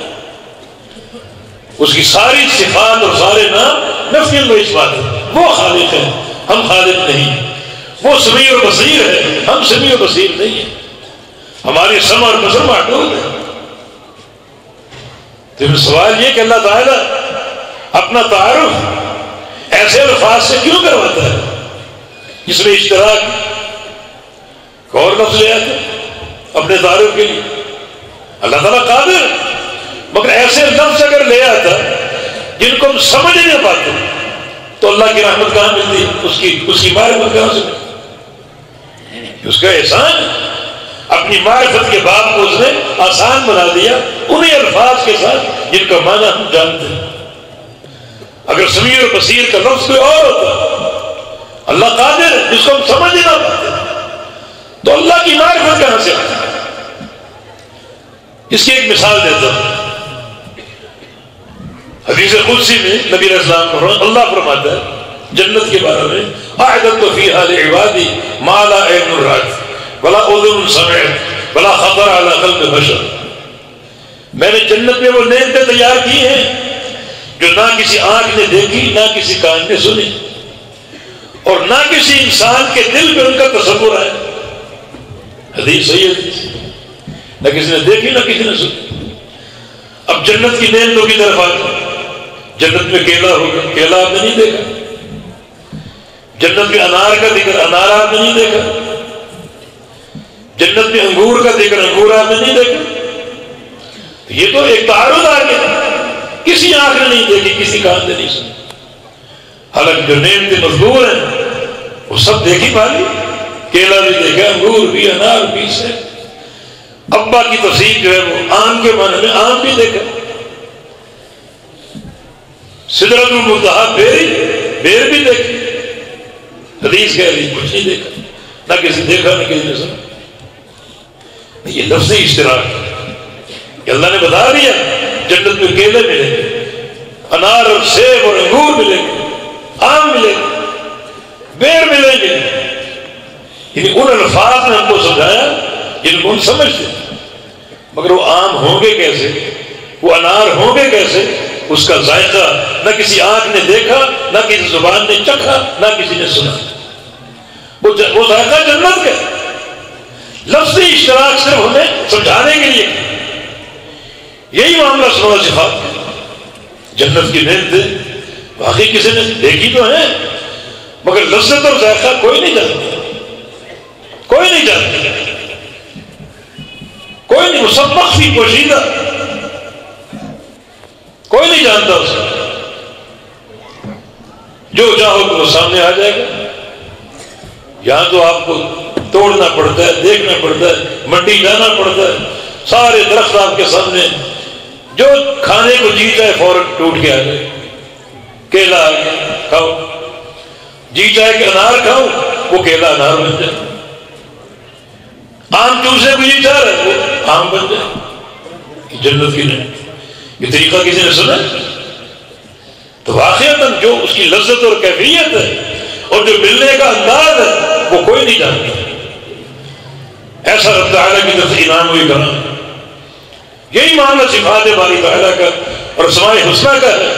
اس کی ساری صفات اور سارے نام نفی و اثبات ہے۔ وہ خالق ہے، ہم خالق نہیں۔ وہ سمیع و بصیر ہے، ہم سمیع و بصیر نہیں ہیں۔ ہماری سمع اور بصر محدود ہے۔ تو سوال یہ کہ اللہ تعالیٰ اپنا تعارف ایسے الفاظ سے کیوں کرواتا ہے جس میں اشتراک اور لفظ لے آتے اپنے تعارف کے لیے؟ اللہ تعالیٰ قادر، مگر ایسے لفظ اگر لے آتا جن کو ہم سمجھ نہیں پاتے تو اللہ کی رحمت کہاں ملتی، اس کی معرفت کہاں سے ملتی؟ اس کا احسان اپنی معرفت کے باب کو اس نے آسان بنا دیا انہیں الفاظ کے ساتھ جن کا معنی ہم جانتے ہیں۔ اگر سمیع اور بصیر کا لفظ کوئی اور ہوتا، اللہ قادر ہے جس کو ہم سمجھ نہ پاتے، تو اللہ کی معرفت کہاں سے آتی؟ اس کی ایک مثال دیتا ہوں۔ حدیث قدسی میں نبی علیہ السلام کو اللہ فرماتا ہے جنت کے بارے میں، اعددت فیہا لعبادی ما لا عین رأت ولا اذن سمعت ولا خطر علی قلب بشر۔ میں نے جنت میں وہ نعمتیں تیار کی ہیں جو نہ کسی آنکھ نے دیکھی، نہ کسی کان نے سنی، اور نہ کسی انسان کے دل میں ان کا تصور ہے۔ حدیث صحیح ہے، نہ کسی نے دیکھی نہ کسی نے سنی۔ اب جنت کی نعمتوں کی طرف آتے ہیں۔ جنت میں کیلا ہوگا، کیلا آپ نے نہیں دیکھا۔ جنت میں انار کا ذکر، انار آپ نے نہیں دیکھا۔ جنت میں انگور کا ذکر، انگور آپ نے نہیں دیکھا۔ یہ تو ایک تعارض آ گیا، کسی آنکھ نے نہیں دیکھی، کسی کان نے نہیں سنی۔ حالانکہ جو نعمتیں مذکور ہیں وہ سب دیکھی پالی، کیلا بھی دیکھا، انگور بھی، انار بھی سے۔ ابا کی تفسیر جو ہے وہ آم کے معنی میں آم بھی دیکھا، سدرۃ المنتہا بیر بھی دیکھی۔ حدیث کہہ رہی کچھ نہیں دیکھا، نہ کسی دیکھا نہ کسی نے سنا۔ یہ لفظی اشتراک ہے کہ اللہ نے بتا دیا جنت میں کیلے ملیں گے، انار اور سیب اور انگور ملیں گے، آم ملیں گے، بیر ملیں گے۔ یعنی ان الفاظ نے ہم کو سمجھایا جن کو ہم سمجھتے، مگر وہ آم ہوں گے کیسے، وہ انار ہوں گے کیسے، اس کا ذائقہ نہ کسی آنکھ نے دیکھا، نہ کسی زبان نے چکھا، نہ کسی نے سنا۔ وہ ذائقہ جنت کا لفظی اشتراک صرف ہمیں سمجھانے کے لیے۔ یہی معاملہ سنو صفات جنت کی نعمتیں باقی کسی نے دیکھی تو ہیں، مگر لذت اور ذائقہ کوئی نہیں جانتا، کوئی نہیں جانتا، کوئی نہیں، وہ سب مخفی پوشیدہ، کوئی نہیں جانتا اسے۔ جو چاہو تو وہ سامنے آ جائے گا۔ یہاں تو آپ کو توڑنا پڑتا ہے، دیکھنا پڑتا ہے، منڈی جانا پڑتا ہے، سارے درخت آپ کے سامنے، جو کھانے کو جی چاہے فوراً ٹوٹ کے آ جائے۔ کیلا آ گیا کھاؤ، جی چاہے کہ انار کھاؤ، وہ کیلا انار بن جائے۔ آم چوسے کو جی چاہ رہا ہے، وہ آم بن جائے۔ جنت کی نہیں، یہ طریقہ کسی نے سنا؟ تو واقعتاً جو اس کی لذت اور کیفیت ہے اور جو ملنے کا انداز ہے وہ کوئی نہیں جانتا۔ ایسا رب تعالیٰ کی طرف سے انعام ہوئی کرام۔ یہی معاملہ صفات باری تعالیٰ کا اور اسماء الحسنی کا ہے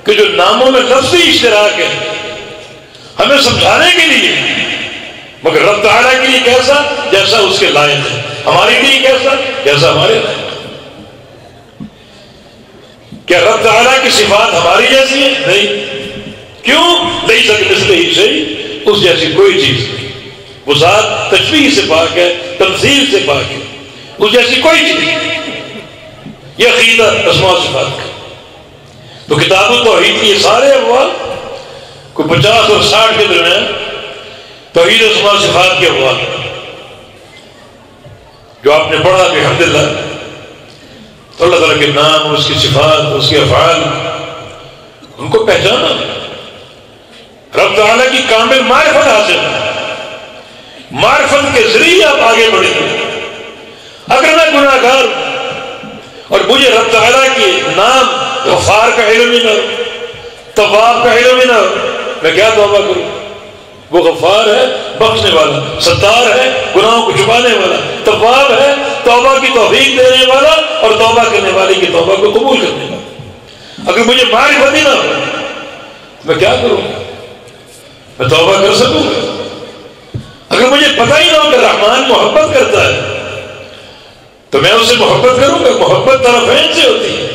کہ جو ناموں میں لفظی اشتراک ہے ہمیں سمجھانے کے لیے، مگر رب تعالیٰ کے لیے کیسا؟ جیسا اس کے لائق ہے، ہمارے لیے کیسا؟ جیسا ہمارے لائق ہے۔ کیا رب تعالیٰ کی صفات ہماری جیسی ہے؟ نہیں۔ کیوں؟ لیس کمثلہ شیء، اس جیسی کوئی چیز نہیں۔ وہ ذات تشبیہ سے پاک ہے، تمثیل سے پاک ہے، اس جیسی کوئی چیز نہیں۔ یہ عقیدہ اسماء و صفات کا۔ تو کتاب التوحید کی یہ سارے ابواب کوئی 50 اور 60 کے درمیان توحید اسماء و صفات کے ابواب جو آپ نے پڑھا الحمدللہ، تو اللہ تعالیٰ کے نام، اس کی صفات، اس کے افعال، ان کو پہچانا، رب تعالیٰ کی کامل معرفت حاصل ہے۔ معرفت کے ذریعے آپ آگے بڑھیں گے۔ اگر میں گناہ گار اور مجھے رب تعالیٰ کے نام غفار کا علم ہی نہ ہو، تواب کا علم ہی نہ ہو، میں کیا توبہ کروں؟ وہ غفار ہے، بخشنے والا، ستار ہے، گناہوں کو چھپانے والا، تواب ہے، توبہ کی توفیق دینے والا اور توبہ کرنے والے کی توبہ کو قبول کرنے والا۔ اگر مجھے معرفت ہی نہ ہو میں کیا کروں؟ میں توبہ کر سکوں گا؟ اگر مجھے پتہ ہی نہ ہو کہ رحمان محبت کرتا ہے تو میں اس سے محبت کروں گا؟ محبت طرفین سے ہوتی ہے،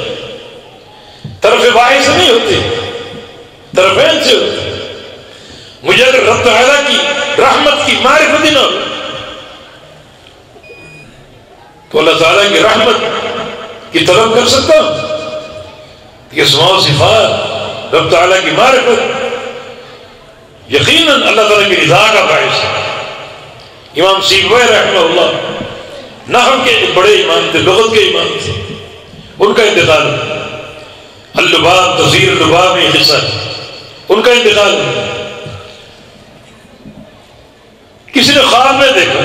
طرف واحد سے نہیں ہوتی، طرفین سے ہوتی ہے۔ مجھے اگر رب تعالیٰ کی رحمت کی معرفت ہی نہ ہو تو اللہ تعالیٰ کی رحمت کی طلب کر سکتا ہوں؟ یہ اسماء و صفات، رب تعالیٰ کی معرفت یقیناً اللہ تعالیٰ کی رضا کا باعث ہے۔ امام سیبوی رحمہ اللہ نحو کے بڑے امام تھے، لغت کے امام تھے، ان کا انتقال ہے۔ اللباب، تفسیر اللباب میں حصہ ہے، ان کا انتقال ہے۔ کسی نے خواب میں دیکھا،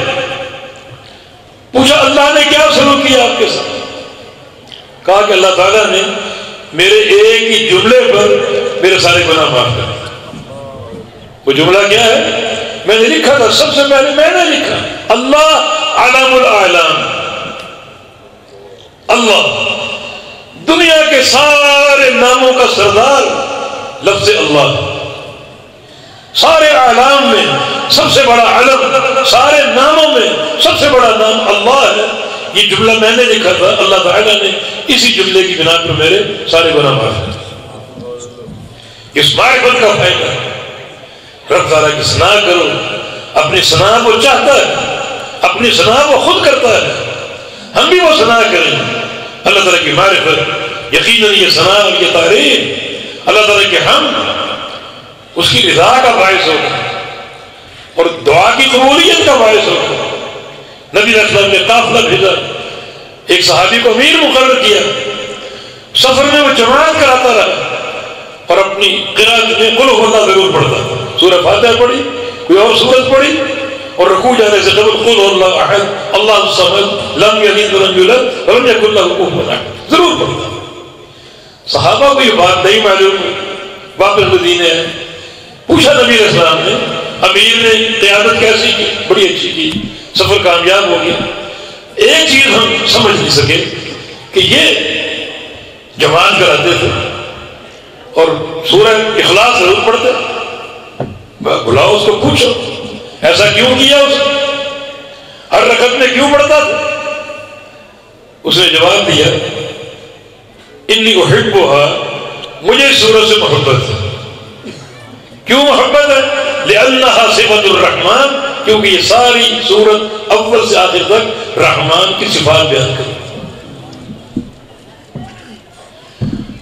پوچھا اللہ نے کیا سلوک کیا آپ کے ساتھ؟ کہا کہ اللہ تعالیٰ نے میرے ایک ہی جملے پر میرے سارے گناہ معاف کر دیے۔ وہ جملہ کیا ہے؟ میں نے لکھا تھا، سب سے پہلے میں نے لکھا، اللہ علام الاعلام، اللہ دنیا کے سارے ناموں کا سردار لفظ اللہ، سارے اعلام میں سب سے بڑا علم، سارے ناموں میں سب سے بڑا نام اللہ ہے۔ یہ جملہ میں نے لکھا تھا، اللہ تعالیٰ نے اسی جملے کی بنا پر میرے سارے گناہ معاف کر۔ اس معرفت کا فائدہ ہے، رب تعالیٰ کی ثنا کرو، اپنی ثنا وہ چاہتا ہے، اپنی ثنا وہ خود کرتا ہے، ہم بھی وہ ثنا کریں۔ اللہ تعالیٰ کی معرفت، یقیناً یہ ثنا اور یہ تعریف اللہ تعالیٰ کے ہم اس کی رضا کا باعث ہوگا اور دعا کی قبولیت کا باعث ہوگا۔ نبی علیہ السلام نے قافلہ بھیجا، ایک صحابی کو امیر مقرر کیا، سفر میں وہ جماعت کراتا رہا اور اپنی قرأت میں قل هو اللہ ضرور پڑھتا، سورہ فاتحہ پڑھی، کوئی اور سورت پڑھی، اور رکوع جانے سے قبل قل هو اللہ احد اللہ الصمد لم یلد ولم یولد ولم یکن لہ کفوا احد ضرور پڑھتا۔ صحابہ کو یہ بات نہیں معلوم، واپس مدینے آئے، پوچھا نبی علیہ السلام نے، امیر نے قیادت کیسی کی؟ بڑی اچھی کی، سفر کامیاب ہو گیا۔ ایک چیز ہم سمجھ نہیں سکے کہ یہ جماعت کراتے تھے اور سورہ اخلاص ضرور پڑھتے، بلاؤ اس کو، پوچھو ایسا کیوں کیا، اس ہر رکعت میں کیوں پڑھتا تھا؟ اس نے جواب دیا، انی احبھا، مجھے اس سورت سے محبت ہے۔ کیوں محبت ہے؟ لأنہا صفت الرحمن، کیونکہ یہ ساری سورت اول سے آخر تک رحمان کی صفات بیان کرتی۔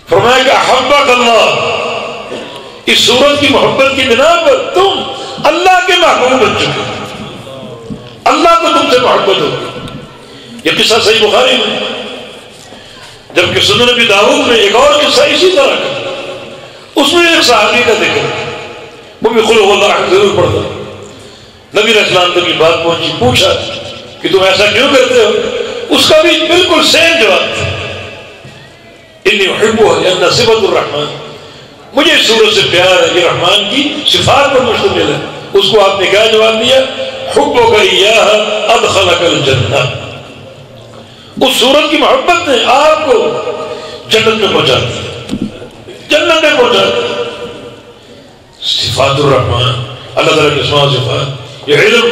فرمایا کہ احبک اللہ، اس سورت کی محبت کی بنا پر تم اللہ کے محبوب بن چکے، اللہ کو تم سے محبت ہوگی۔ یہ قصہ صحیح بخاری میں، جبکہ سنن نبی داؤد میں ایک اور قصہ اسی طرح کا، اس میں ایک صحابی کا ذکر، وہ بھی قل هو اللہ احد ضرور پڑھتا۔ نبی علیہ السلام تک یہ بات پہنچی، پوچھا کہ تم ایسا کیوں کرتے ہو؟ اس کا بھی بالکل سیم جواب تھا، انی احبھا لأنہا صفت الرحمن، مجھے اس سورت سے پیار ہے، یہ رحمان کی صفات پر مشتمل ہے۔ اس کو آپ نے کیا جواب دیا؟ حبک ایہا ادخلک الجنہ، اس سورت کی محبت نے آپ کو جنت میں پہنچا دیا، جنت میں پہنچا دیا۔ صفات الرحمن، اللہ تعالیٰ کے اسماء و صفات، یہ علم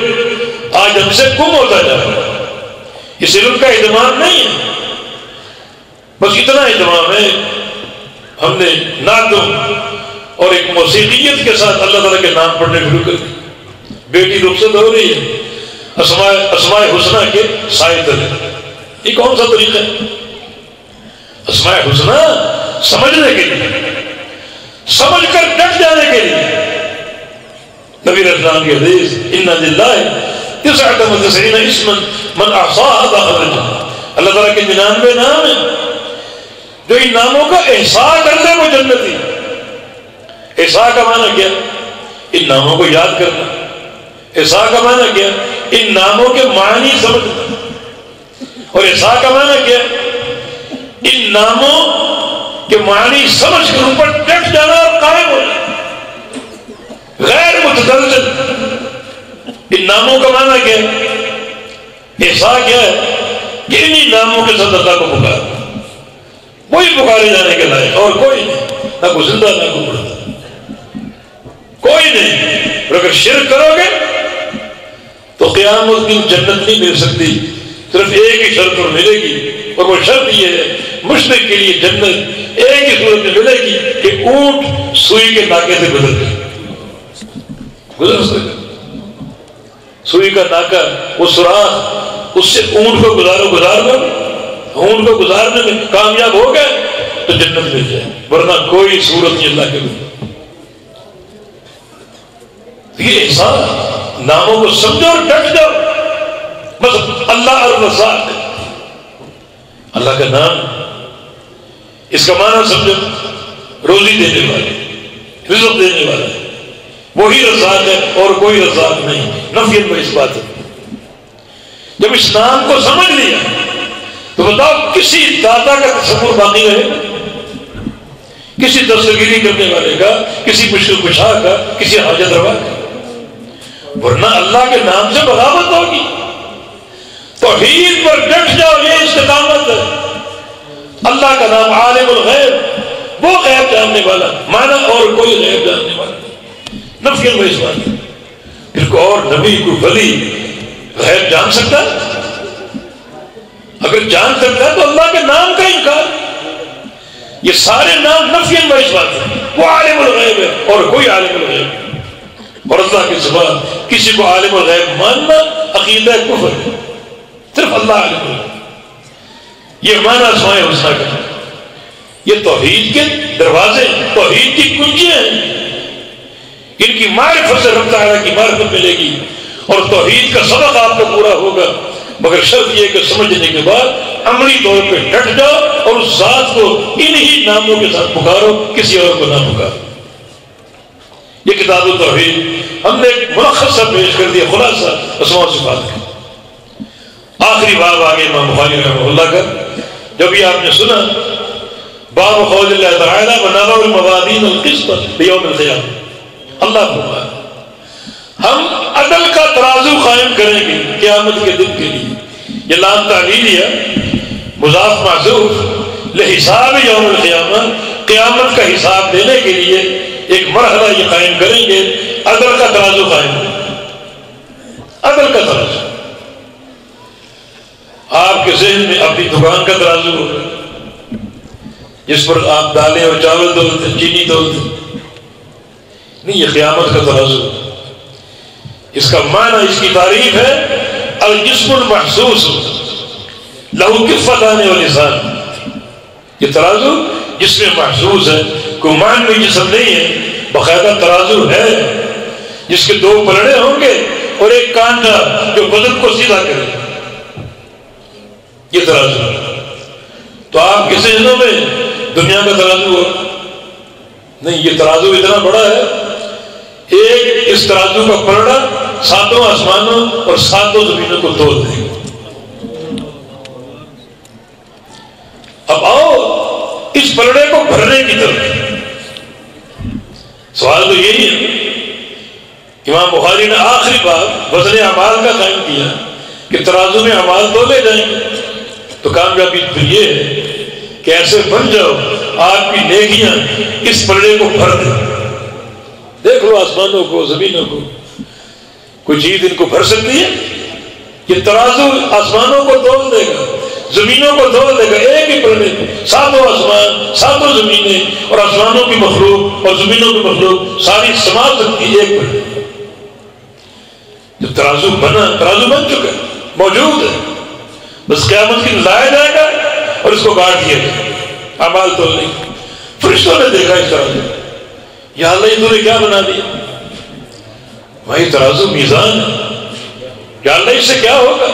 آج ہم سے گم ہوتا جا رہا ہے۔ اس علم کا اہتمام نہیں ہے، بس اتنا اہتمام ہے ہم نے نعتوں اور ایک موسیقیت کے ساتھ اللہ تعالیٰ کے نام پڑھنے شروع کر دی۔ بیٹی رخصت ہو رہی ہے اسماء حسنہ کے سائے تلے، یہ کون سا طریقہ ہے؟ اسماء حسنہ سمجھنے کے لیے، سمجھ کر ڈٹ جانے کے لیے۔ نبی رسول کی حدیث ان للہ 99 اسما من احصاها دخل الجنہ، اللہ تعالیٰ کے 99 نام ہیں، جو ان ناموں کا احساس کر لے وہ جنتی۔ احساس کا معنی کیا؟ ان ناموں کو یاد کرنا۔ احساس کا معنی کیا؟ ان ناموں کے معنی سمجھنا۔ اور احساس کا معنی کیا؟ ان ناموں کے معنی سمجھ کر ان پر ڈٹ جانا اور قائم ہو جانا، غیر متزلزل۔ ان ناموں کا معنی کیا ہے؟ احساس کیا ہے کہ انہی ناموں کے ساتھ اللہ کو پکار، وہی پکارے جانے کے لائق اور کوئی نہیں، نہ کوئی زندہ نہ کوئی مردہ، کوئی نہیں۔ اور اگر شرک کرو گے تو قیامت کی جنت نہیں مل سکتی، صرف ایک ہی شرط اور ملے گی، اور وہ شرط یہ ہے مشرک کے لیے جنت ایک ہی صورت میں ملے گی کہ اونٹ سوئی کے ناکے سے گزر سکے۔ سوئی کا ناکا، وہ سوراخ، اس سے اونٹ کو گزار کر اونٹ کو گزارنے میں کامیاب ہو گئے تو جنت مل جائے، ورنہ کوئی صورت نہیں اللہ کے لیے۔ یہ احساس، ناموں کو سمجھو اور ڈٹ جاؤ، بس اللہ الرزاق، اللہ کا نام، اس کا معنی سمجھو، روزی دینے والے، رزق دینے والا، وہی رزاق ہے اور کوئی رزاق نہیں، نفی و اثبات ہے۔ جب اس نام کو سمجھ لیا تو بتاؤ کسی داتا کا تصور باقی رہے گا؟ کسی دستگیری کرنے والے کا، کسی مشکل کشا کا، کسی حاجت روا کا؟ ورنہ اللہ کے نام سے بغاوت ہوگی۔ توحید پر ڈٹ جاؤ، یہ استقامت ہے۔ اللہ کا نام عالم الغیب، وہ غیب جاننے والا، معنی اور کوئی غیب جاننے والا نہیں، نفی و اثبات۔ پھر کوئی اور نبی، کوئی ولی غیب جان سکتا ہے؟ اگر جان سکتا ہے تو اللہ کے نام کا انکار۔ یہ سارے نام نفی و اثبات ہیں، وہ عالم الغیب ہے اور کوئی عالم الغیب ہے۔ اور اللہ کے سوا کسی کو عالم الغیب ماننا عقیدہ کفر ہے، صرف اللہ عالم الغیب۔ یہ معنی اسماء حسنہ کا، یہ توحید کے دروازے، توحید کی کنجیاں ہیں، ان کی معرفت سے رب تعالیٰ کی معرفت ملے گی اور توحید کا سبق آپ کو پورا ہوگا، مگر شرط یہ کہ سمجھنے کے بعد عملی طور پہ ڈٹ جاؤ اور اس ذات کو انہی ناموں کے ساتھ پکارو، کسی اور کو نہ پکارو۔ یہ کتاب التوحید ہم نے ایک ملخص سا پیش کر دیا، خلاصہ اسماء و صفات کا۔ آخری باب آگے امام بخاری رحمہ اللہ کا، جب یہ آپ نے سنا باب قول اللہ تعالیٰ وَنَضَعُ الْمَوَازِينَ الْقِسْطَ لِيَوْمِ الْقِيَامَةِ، اللہ فرمایا ہم عدل کا ترازو قائم کریں گے قیامت کے دن کے لیے۔ یہ لام تعلیلیہ مضاف محذوف لحساب یوم القیامہ، قیامت کا حساب دینے کے لیے ایک مرحلہ یہ قائم کریں گے، عدل کا ترازو قائم کریں، عدل کا ترازو۔ آپ کے ذہن میں اپنی دکان کا ترازو ہوگا جس پر آپ دالیں اور چاول تولتے ہیں، چینی تولتے ہیں، نہیں، یہ قیامت کا ترازو۔ اس کا معنی، اس کی تعریف ہے الجسم المحسوس لہو کفتان و لسان۔ یہ ترازو جسم محسوس ہے، کوئی معنوی جسم نہیں ہے، باقاعدہ ترازو ہے جس کے دو پلڑے ہوں گے اور ایک کانٹا جو بدن کو سیدھا کرے، یہ ترازو ہے۔ تو آپ کے ذہنوں میں دنیا کا ترازو ہو نہیں، یہ ترازو اتنا بڑا ہے، ایک اس ترازو کا پلڑا ساتوں آسمانوں اور ساتوں زمینوں کو توڑ دے گا۔ اب آؤ اس پلڑے کو بھرنے کی طرف۔ سوال تو یہی ہے، امام بخاری نے آخری باب وزن اعمال کا قائم کیا کہ ترازو میں اعمال تولے جائیں گے، تو کامیابی پھر یہ ہے کہ ایسے بن جاؤ آپ کی نیکیاں اس پلڑے کو بھر دیں. دیکھ لو آسمانوں کو زمینوں کو، کوئی چیز ان کو بھر سکتی ہے؟ یہ ترازو آسمانوں کو تول دے گا، زمینوں کو تول دے گا ایک ہی پلڑے میں. ساتوں آسمان، ساتوں زمینیں، اور آسمانوں کی مخلوق اور زمینوں کی مخلوق ساری سماج سکتی ہے ایک پلڑے. جب ترازو بنا، ترازو بن چکا ہے، موجود ہے، بس قیامت کی لایا جائے گا اور اس کو کاٹ دیا جائے گا اعمال تولنے. فرشتوں نے دیکھا اس ترازو، یا اللہ یہ تو نے کیا بنا دیا؟ بھائی ترازو میزان ہے، یا اللہ اس سے کیا ہوگا؟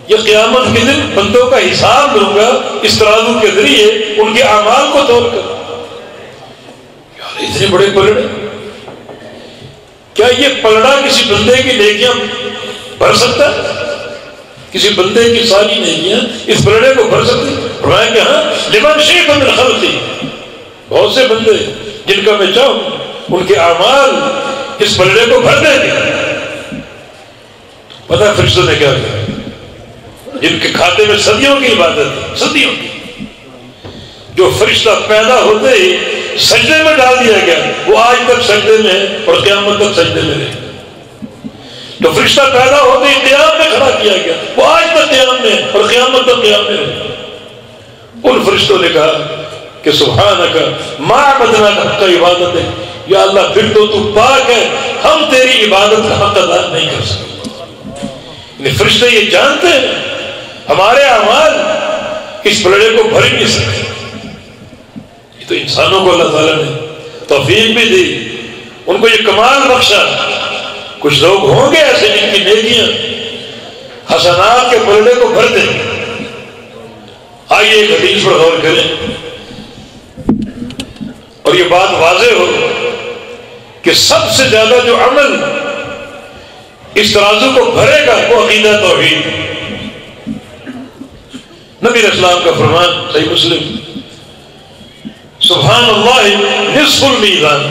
یہ قیامت کے دن بندوں کا حساب لوں گا اس ترازو کے ذریعے ان کے اعمال کو تول کر. یا اللہ اتنے بڑے پلڑے، کیا یہ پلڑا کسی بندے کی نیکیاں بھر سکتا ہے؟ کسی بندے کی ساری نیکیاں اس پلڑے کو بھر سکتی؟ فرمایا کہ ہاں، لمن شئت من خلقی، بہت سے بندے جن کا میں چاہوں ان کے اعمال اس پلڑے کو بھر دیں گے. پتہ ہے فرشتوں نے کیا کہا؟ جن کے کھاتے میں صدیوں کی عبادت ہے، صدیوں کی، جو فرشتہ پیدا ہوتے ہی سجدے میں ڈال دیا گیا، وہ آج تک سجدے میں ہے اور قیامت تک سجدے میں رہے. تو فرشتہ پیدا ہوتے ہی قیام میں کھڑا کیا گیا، وہ آج تک قیام میں اور قیامت تک قیام میں رہے. ان فرشتوں نے کہا کہ سبحانک ما عبدناک حق عبادت ہے، یا اللہ پھر تو پاک ہے، ہم تیری عبادت کا حق ادا نہیں کر سکتے. فرشتے یہ جانتے ہیں ہمارے اعمال اس پلڑے کو بھر نہیں سکتے. تو انسانوں کو اللہ تعالیٰ نے توفیق بھی دی، ان کو یہ کمال بخشا. کچھ لوگ ہوں گے ایسے جن کی نیکیاں حسنات کے پلڑے کو بھر دیں. آئیے ایک حدیث پر غور کریں اور یہ بات واضح ہو کہ سب سے زیادہ جو عمل اس ترازو کو بھرے گا وہ عقیدہ توحید. نبی علیہ السلام کا فرمان صحیح مسلم، سبحان اللہ نصف المیزان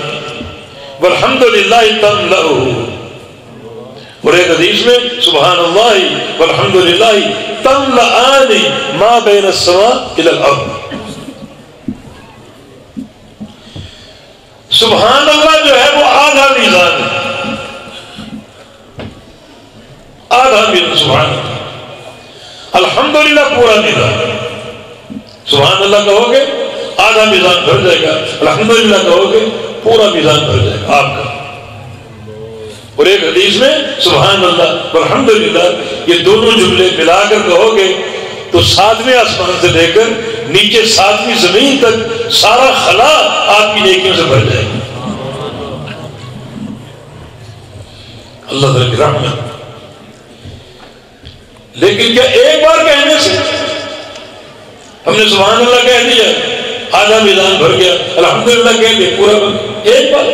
والحمد للہ تملأہ. اور ایک حدیث میں سبحان اللہ والحمد للہ تملأان ما بین السماء الی الارض. سبحان اللہ جو ہے وہ آدھا میزان ہے، آدھا میزان سبحان اللہ. الحمدللہ پورا میزان. سبحان اللہ کہو گے آدھا میزان بھر جائے گا، الحمدللہ کہو گے پورا میزان بھر جائے گا آپ کا. اور ایک حدیث میں سبحان اللہ والحمدللہ یہ دونوں جملے ملا کر کہو گے تو 7ویں آسمان سے لے کر نیچے 7ویں زمین تک سارا خلا آپ کی نیکیوں سے بھر جائے گا. اللہ تعالیٰ کی رحمت. لیکن کیا ایک بار کہنے سے ہم نے سبحان اللہ کہہ دیا آدھا میدان بھر گیا، الحمدللہ کہہ دیا پورا بھر گیا؟ ایک بار.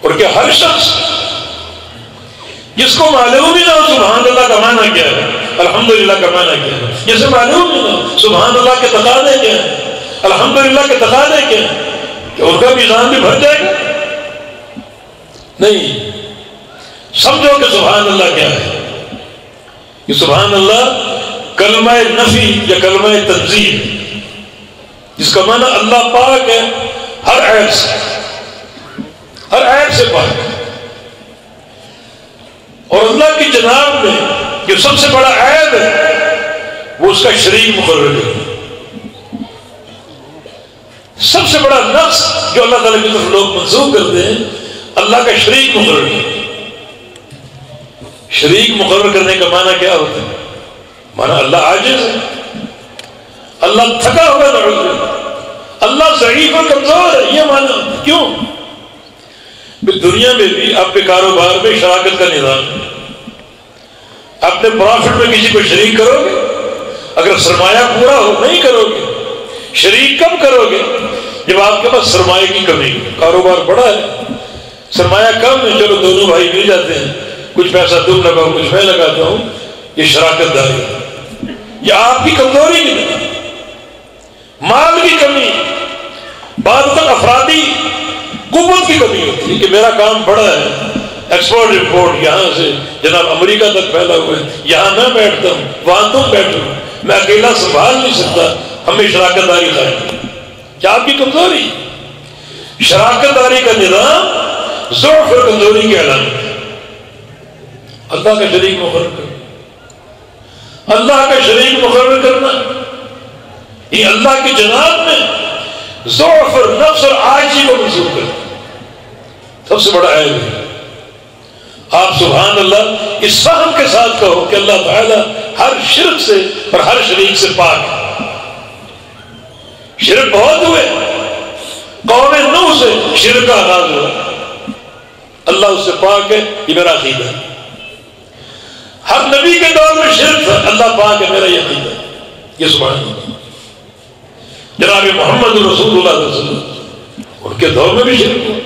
اور کیا ہر شخص جس کو معلوم ہی نہ ہو سبحان اللہ کا معنی کیا ہے، الحمدللہ کا معنی کیا ہے، جسے معلوم ہی نہ ہو سبحان اللہ کے تقاضے کیا ہیں، الحمدللہ کے تقاضے کیا ہیں، کہ ان کا میزان بھی بھر جائے گا؟ نہیں. سمجھو کہ سبحان اللہ کیا ہے. یہ سبحان اللہ کلمہ نفی یا کلمہ تنزیہ، جس کا معنی اللہ پاک ہے ہر عیب سے، ہر عیب سے پاک ہے. اور اللہ کی جناب میں جو سب سے بڑا عیب ہے وہ اس کا شریک مقرر ہے. سب سے بڑا نقص جو اللہ تعالیٰ کی طرف لوگ منسوخ کرتے ہیں اللہ کا شریک مقرر ہے. شریک مقرر کرنے کا معنی کیا ہوتا ہے؟ معنی اللہ عاجز ہے، اللہ تھکا ہوا ہے، اللہ ضعیف اور کمزور ہے، یہ معنی ہوتا ہے. کیوں؟ دنیا میں بھی اپنے کاروبار میں شراکت کا نظام ہے. اپنے پروفٹ میں کسی کو شریک کرو گے، اگر سرمایہ پورا ہو نہیں کرو گے. شریک کب کرو گے؟ جب آپ کے پاس سرمایہ کی کمی، کاروبار بڑا ہے سرمایہ کم ہے، چلو دونوں بھائی مل جاتے ہیں، کچھ پیسہ تم لگاؤ کچھ میں لگاتا ہوں، یہ شراکت داری ہے. یہ آپ کی کمزوری کی نہیں، مال کی کمی. بعض تک افرادی قوت کی کمی ہوتی ہے کہ میرا کام بڑا ہے، ایکسپورٹ امپورٹ یہاں سے جناب امریکہ تک پھیلا ہوا ہے، یہاں میں بیٹھتا ہوں وہاں تم بیٹھو. میں اکیلا سنبھال نہیں سکتا، ہمیں شراکت داری قائم ہے۔ کیا آپ کی کمزوری؟ شراکت داری کا نظام ضعف اور کمزوری کی علامت ہے۔ اللہ کا شریک مقرر کرنا، اللہ کا شریک مقرر کرنا، یہ اللہ کی جناب میں ضعف اور نقص اور عاجزی کو منسوخ کرنا سب سے بڑا عیب ہے۔ آپ سبحان اللہ اس فہم کے ساتھ کہو کہ اللہ تعالیٰ ہر شرک سے اور ہر شریک سے پاک ہے۔ شرک بہت ہوئے، قوم نوح سے شرک کا آغاز ہوا، اللہ اس سے پاک ہے، یہ میرا عقیدہ ہے۔ ہر نبی کے دور میں شرک تھا، اللہ پاک ہے، میرا یہ عقیدہ ہے، یہ سبحان اللہ۔ جناب محمد رسول اللہ صلی اللہ علیہ وسلم ان کے دور میں بھی شرک ہوا،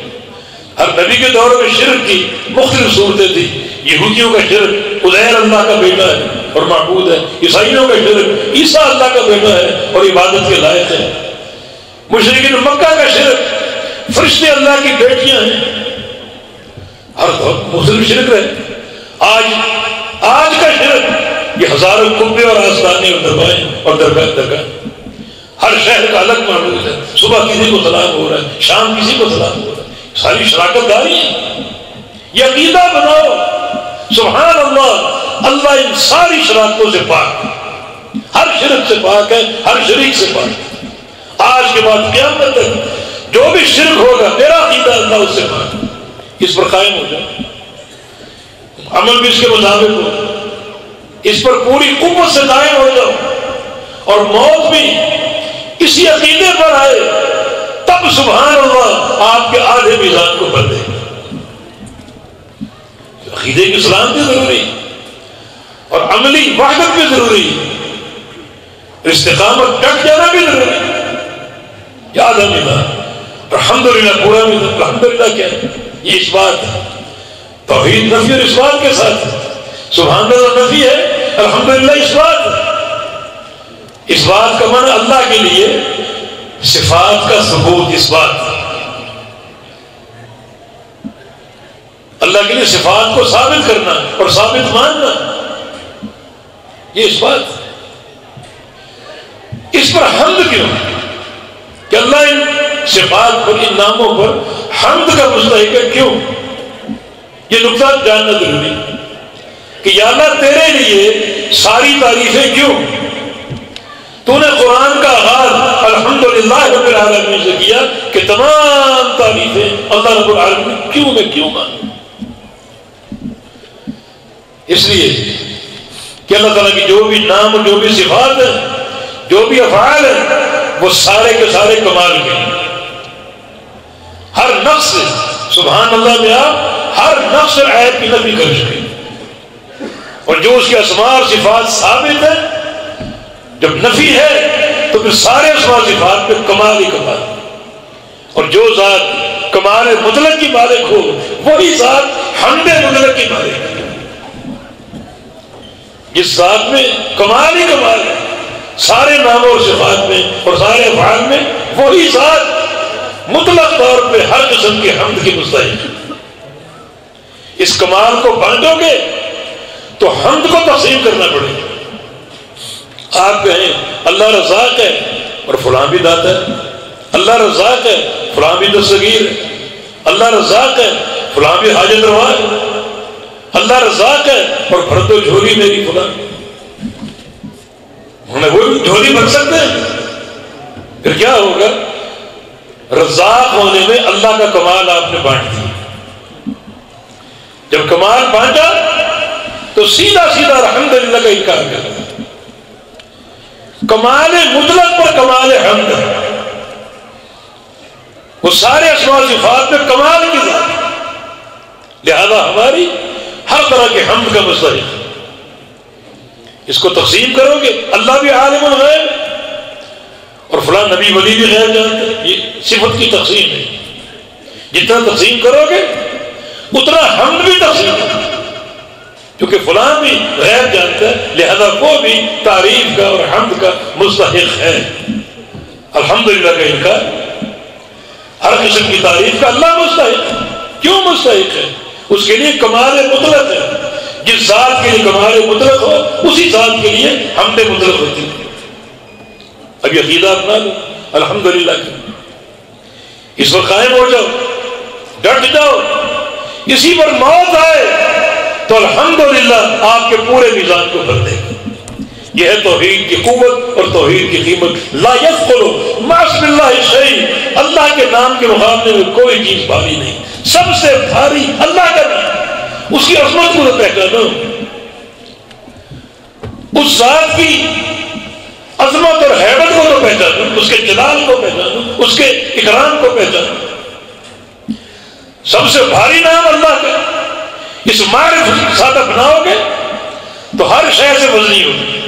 ہر نبی کے دور میں شرک کی مختلف صورتیں تھیں۔ یہودیوں کا شرک عزیر اللہ کا بیٹا ہے اور معبود ہے، عیسائیوں کا شرک عیسیٰ اللہ کا بیٹا ہے اور عبادت کے لائق ہے، مشرکین مکہ کا شرک فرشتے اللہ کی بیٹیاں ہیں، ہر دور مختلف شرک رہے۔ آج کا شرک یہ ہزاروں قبے اور آستانے اور دربائیں اور درگاہ، ہر شہر کا الگ معبود ہے، صبح کسی کو سلام ہو رہا ہے، شام کسی کو سلام ہو رہا ہے، ساری شراکت داری ہے۔ یہ عقیدہ بناؤ سبحان اللہ، اللہ ان ساری شراکتوں سے پاک ہے، ہر شرک سے پاک ہے، ہر شریک سے پاک ہے۔ آج کے بعد قیامت تک جو بھی شرک ہوگا میرا عقیدہ اللہ اس سے پاک ہے، اس پر قائم ہو جاؤ، عمل بھی اس کے مطابق ہو، اس پر پوری قوت سے قائم ہو جاؤ، اور موت بھی اسی عقیدے پر آئے، تب سبحان اللہ آپ کے آدھے میزان کو بھر دے گا۔ عقیدے کی سلامتی ضروری اور عملی وحدت بھی ضروری، استقامت ڈٹ جانا بھی ضروری۔ یاد ہے میزان الحمدللہ، پورا میزان الحمدللہ کیا ہے؟ یہ اس بات ہے، توحید نفی اور اس بات کے ساتھ ہے، سبحان اللہ نفی ہے، الحمدللہ اس بات ہے۔ اس بات کا معنی اللہ کے لیے صفات کا ثبوت، اس بات اللہ کے لیے صفات کو ثابت کرنا اور ثابت ماننا، یہ اس بات۔ اس پر حمد کیوں کہ اللہ ان صفات پر، ان ناموں پر حمد کا مستحق ہے، کیوں؟ یہ نقطہ جاننا ضروری ہے کہ یا اللہ تیرے لیے ساری تعریفیں کیوں؟ تو نے قرآن کا آغاز الحمدللہ رب العالمین سے کیا کہ تمام تعریفیں اللہ رب العالمین کیوں میں کیوں مانوں؟ اس لیے کہ اللہ تعالیٰ کی جو بھی نام اور جو بھی صفات ہیں، جو بھی افعال ہیں، وہ سارے کے سارے کمال کے ہیں۔ ہر نقص سبحان اللہ میں آپ ہر نقص اور عیب کی نفی کر چکے، اور جو اس کے اسماء اور صفات ثابت ہیں، جب نفی ہے تو پھر سارے اسماء صفات پہ کمال ہی کمال، اور جو ذات کمال مطلق کی مالک ہو وہی ذات حمد مطلق کی مالک ہے۔ جس ذات میں کمال ہی کمال ہے سارے ناموں اور صفات میں اور سارے افعال میں، وہی ذات مطلق طور پہ ہر قسم کی حمد کی مستحق ہے۔ اس کمال کو بانٹو گے تو حمد کو تقسیم کرنا پڑے گا۔ آپ کہیں اللہ رزاق ہے اور فلاں بھی داتا ہے، اللہ رزاق ہے فلاں بھی دستگیر ہے، اللہ رزاق ہے فلاں بھی حاجت روا ہے، اللہ رزاق ہے اور بھر دو جھولی میری فلاں، وہ جھولی بھر سکتے ہیں؟ پھر کیا ہوگا؟ رزاق ہونے میں اللہ کا کمال آپ نے بانٹ دیا۔ جب کمال بانٹا تو سیدھا سیدھا الحمدللہ کا انکار کر دیا۔ کمال مطلق پر کمال حمد ہے، وہ سارے اسماء و صفات میں کمال کی ذات، لہذا ہماری ہر طرح کے حمد کا مستحق ہے۔ اس کو تقسیم کرو گے اللہ بھی عالم الغیب اور فلاں نبی ولی بھی غیب جانتے ہیں، یہ صفت کی تقسیم ہے۔ جتنا تقسیم کرو گے اتنا حمد بھی تقسیم کرو، کیونکہ فلاں بھی غیب جانتا ہے، لہذا وہ بھی تعریف کا اور حمد کا مستحق ہے۔ الحمدللہ کا انکار، ہر قسم کی تعریف کا اللہ مستحق ہے۔ کیوں مستحق ہے؟ اس کے لیے کمال مطلق ہے، جس ذات کے لیے کمال مطلق ہو اسی ذات کے لیے حمد مطلق ہوتی ہے. اب یہ عقیدہ اپنا لو الحمدللہ کی، اس پر قائم ہو جاؤ، ڈٹ جاؤ. اسی پر موت آئے تو الحمدللہ آپ کے پورے میزان کو بھر دے گا. یہ ہے توحید کی قوت اور توحید کی قیمت. لا یثقل مع اسم اللہ شیء، اللہ کے نام کے مقابلے میں کوئی چیز بھاری نہیں. سب سے بھاری اللہ کا نام، اس کی عظمت کو پہچانو، اس ذات کی عظمت اور ہیبت کو تو پہچانو، اس کے جلال کو پہچانو، اس کے اکرام کو پہچانو. سب سے بھاری نام اللہ کا. اس معرفت کے ساتھ اپناؤ گے تو ہر شے سے وزنی ہوگی.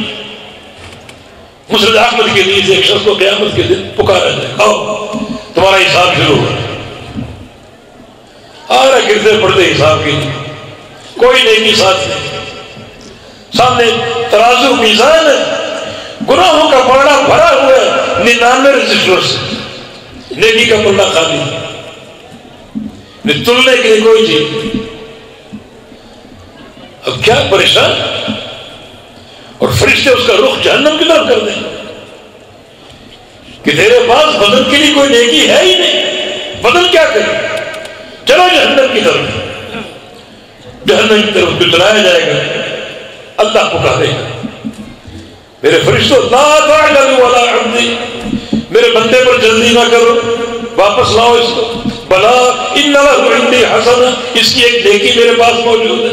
مسند احمد کے لیے ایک شخص کو قیامت کے دن پکارا جائے، آؤ تمہارا حساب شروع ہو. آ رہا گردے پڑتے حساب کے لیے، کوئی نیکی ساتھ نہیں. سامنے ترازو میزان ہے، گناہوں کا پلڑا بھرا ہوا ہے 99 رجسٹر سے، نیکی کا پلڑا خالی ہے. تلنے کے لیے کوئی چیز. اب کیا پریشان، اور فرشتے اس کا رخ جہنم کی طرف کر دیں کہ تیرے پاس بدن کے لیے کوئی نیکی ہے ہی نہیں، بدن کیا کرے، چلو جہنم کی طرف. جہنم کی طرف چلایا جائے گا. اللہ پکارے گا، میرے فرشتوں لا تعجلوا علی عبدی، میرے بندے پر جلدی نہ کرو، واپس لاؤ اس کو. بلا ان لہ عندی حسنہ، اس کی ایک نیکی میرے پاس موجود ہے.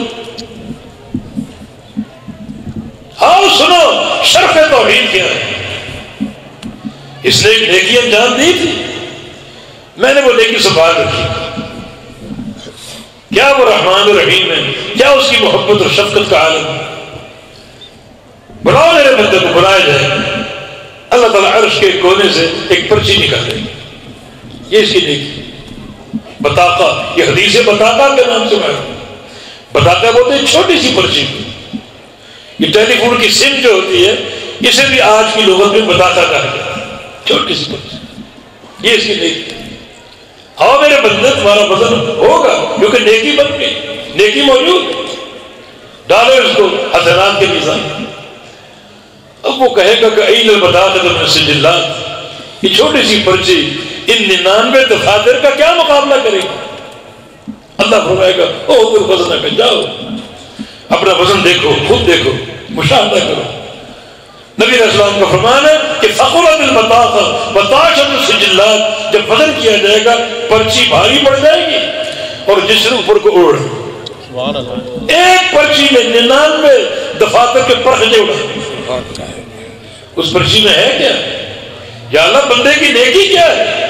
آؤ سنو شرف توحید کیا ہے. اس نے ایک نیکی انجام دی تھی، میں نے وہ نیکی سنبھال رکھی. کیا وہ رحمان الرحیم ہے، کیا اس کی محبت اور شفقت کا عالم ہے. بلاؤ میرے بندے کو، بلایا جائے. اللہ تعالیٰ عرش کے کونے سے ایک پرچی نکالے گی، یہ اس کی نیکی. بطاقہ، یہ حدیث بطاقہ کے نام سے معروف. بطاقہ بولتے ہیں چھوٹی سی پرچی. یہ ٹیلی فون کی سم جو ہوتی ہے، اسے بھی آج کی لغت میں بطاقہ کہا جاتا ہے. چھوٹی سی پرچی، یہ اس کی نیکی. ہاں میرے بندے تمہارا بدن ہوگا کیونکہ نیکی بن گئی، نیکی موجود. ڈالو اس کو حسنات کے میزان. اب وہ کہے گا کہ ایل البطاقۃ من السجلات، یہ چھوٹی سی پرچی ان 99 دفاتر کا کیا مقابلہ کرے گا. اللہ فرمائے گا او وزن کا، جاؤ اپنا وزن دیکھو، خود دیکھو، مشاہدہ کرو. نبی علیہ السلام کا فرمان ہے کہ ثقلت البطاقہ بطاشۃ السجلات، جب وزن کیا جائے گا پرچی بھاری پڑ جائے گی اور جسم اوپر کو اڑ. ایک پرچی میں 99 دفاتر کے پرخجے اڑا. اس پرچی میں ہے کیا؟ یا اللہ بندے کی نیکی کیا ہے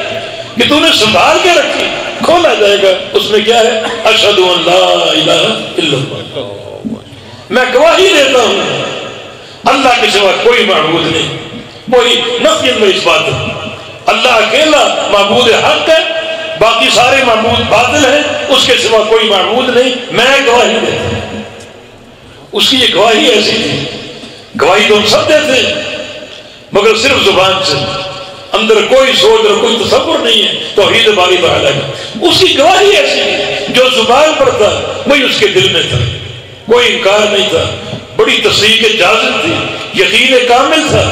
کہ تو نے سنبھال کے رکھی. کھولا جائے گا، اس میں کیا ہے؟ اشہد ان لا الہ الا اللہ، میں گواہی دیتا ہوں اللہ کے سوا کوئی معبود نہیں. کوئی نفی میں اس بات ہے، اللہ اکیلا معبود حق ہے، باقی سارے معبود باطل ہیں، اس کے سوا کوئی معبود نہیں. میں گواہی دیتا ہوں. اس کی یہ گواہی ایسی تھی، گواہی تو ہم سب دیتے ہیں مگر صرف زبان سے، اندر کوئی سوچ اور کوئی تصور نہیں ہے توحید باری تعالیٰ کا. اس کی گواہی ایسی ہے، جو زبان پر تھا وہی اس کے دل میں تھا. کوئی انکار نہیں تھا، بڑی تصدیق جازم تھی، یقین کامل تھا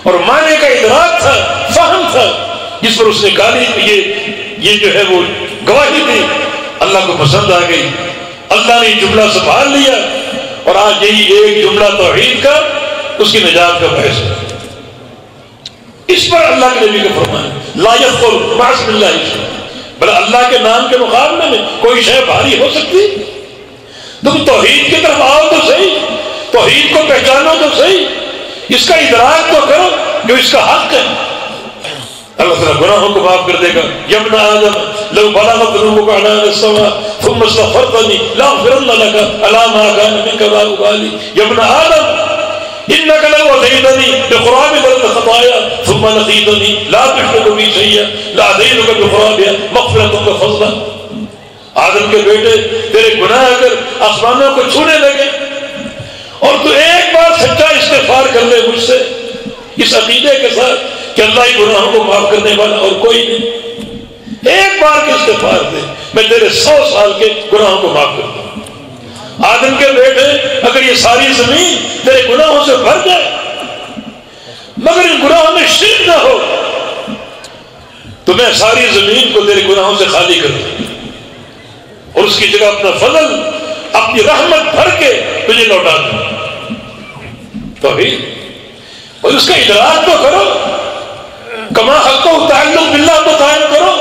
اور معنی کا ادراک تھا، فہم تھا، جس پر اس نے گالی یہ جو ہے وہ گواہی دی. اللہ کو پسند آ گئی، اللہ نے جملہ سنبھال لیا اور آج یہی ایک جملہ توحید کا اس کی نجات کا باعث ہے. اس پر اللہ کے نبی کا فرمان لا یثقل مع اسم اللہ شیء، بھلا اللہ کے نام کے مقابلے میں کوئی شے بھاری ہو سکتی؟ تم توحید کی طرف آؤ تو صحیح، توحید کو پہچانو تو صحیح، اس کا ادراک تو کرو جو اس کا حق ہے. اللہ تعالیٰ گناہوں کو معاف کر دے گا. یا ابن آدم لو بلغت ذنوبک عنان السماء ثم استغفرتنی لاغفرن لک علی ما کان منک لا ابالی. یا ابن آدم انک لو اتیتنی بقراب الارض خطایا ثم لقیتنی لا تشرک بی شیئا لاتیتک بقرابها مغفرۃ وفضلا. آدم کے بیٹے تیرے گناہ اگر آسمانوں کو چھونے لگے اور تو ایک بار سچا استغفار کر لے مجھ سے اس عقیدے کے ساتھ کہ اللہ ہی گناہوں کو معاف کرنے والا اور کوئی نہیں، ایک بار کے استغفار دے میں تیرے 100 سال کے گناہوں کو معاف کر دوں. آدم کے بیٹے اگر یہ ساری زمین تیرے گناہوں سے بھر جائے مگر ان گناہوں میں شرک نہ ہو تو میں ساری زمین کو تیرے گناہوں سے خالی کر دوں اور اس کی جگہ اپنا فضل اپنی رحمت بھر کے تجھے لوٹا دوں. توحید اور اس کا ادراک تو کرو, کما حق و تعلق باللہ تو قائم کرو,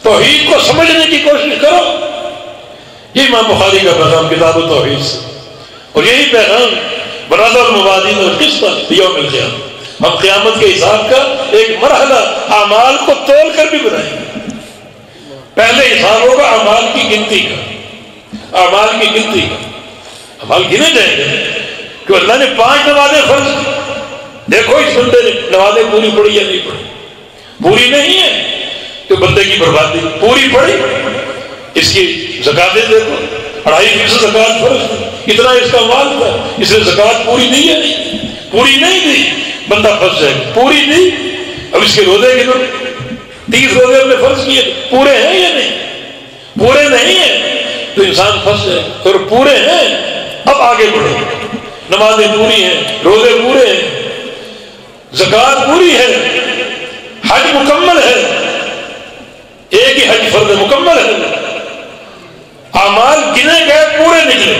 توحید کو سمجھنے کی کوشش کرو. یہ امام بخاری کا پیغام کتاب توحید سے, اور یہی پیغام برادر الموازین اور قسط یوم القیامہ. ہم قیامت کے حساب کا ایک مرحلہ اعمال کو تول کر بھی بنائیں گے. پہلے حساب ہوگا اعمال کی گنتی کا, اعمال کی گنتی کا. اعمال گنے جائیں گے کہ اللہ نے 5 نمازیں فرض کی, دیکھو اس بندے نے نمازیں پوری پڑھی یا نہیں پڑھی. پوری نہیں ہے تو بندے کی بربادی. پوری پڑھی, اس کی زکاتیں دیکھو, 2.5% زکات فرض تھی, اتنا اس کا مال تھا, اس نے زکات پوری دی ہے نہیں, پوری نہیں دی, بندہ پھنس جائے گا. پوری دی, اب اس کے روزے کے 30 روزے ہم نے فرض کیے, پورے ہیں یا نہیں؟ پورے نہیں ہیں تو انسان پھنس جائے گا. اور پورے ہیں اب آگے بڑھو, نمازیں پوری ہیں, روزے پورے ہیں, زکات پوری ہے, حج مکمل ہے, ایک ہی حج فرض مکمل ہے, اعمال گنے گئے پورے نکلے,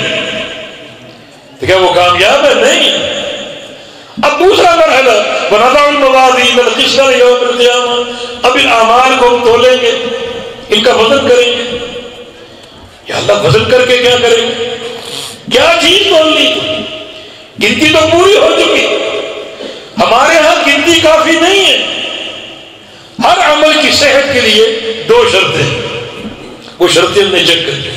تو کیا وہ کامیاب ہے؟ نہیں. اب دوسرا مرحلہ ونضع الموازین القسط لیوم القیامہ, اب ان اعمال کو ہم تولیں گے, ان کا وزن کریں گے. یا اللہ وزن کر کے کیا کریں گے؟ کیا چیز تول لی؟ گنتی تو پوری ہو چکی. ہمارے ہاں گنتی کافی نہیں ہے. ہر عمل کی صحت کے لیے 2 شرطیں, وہ شرطیں ہم نے چیک کر لی.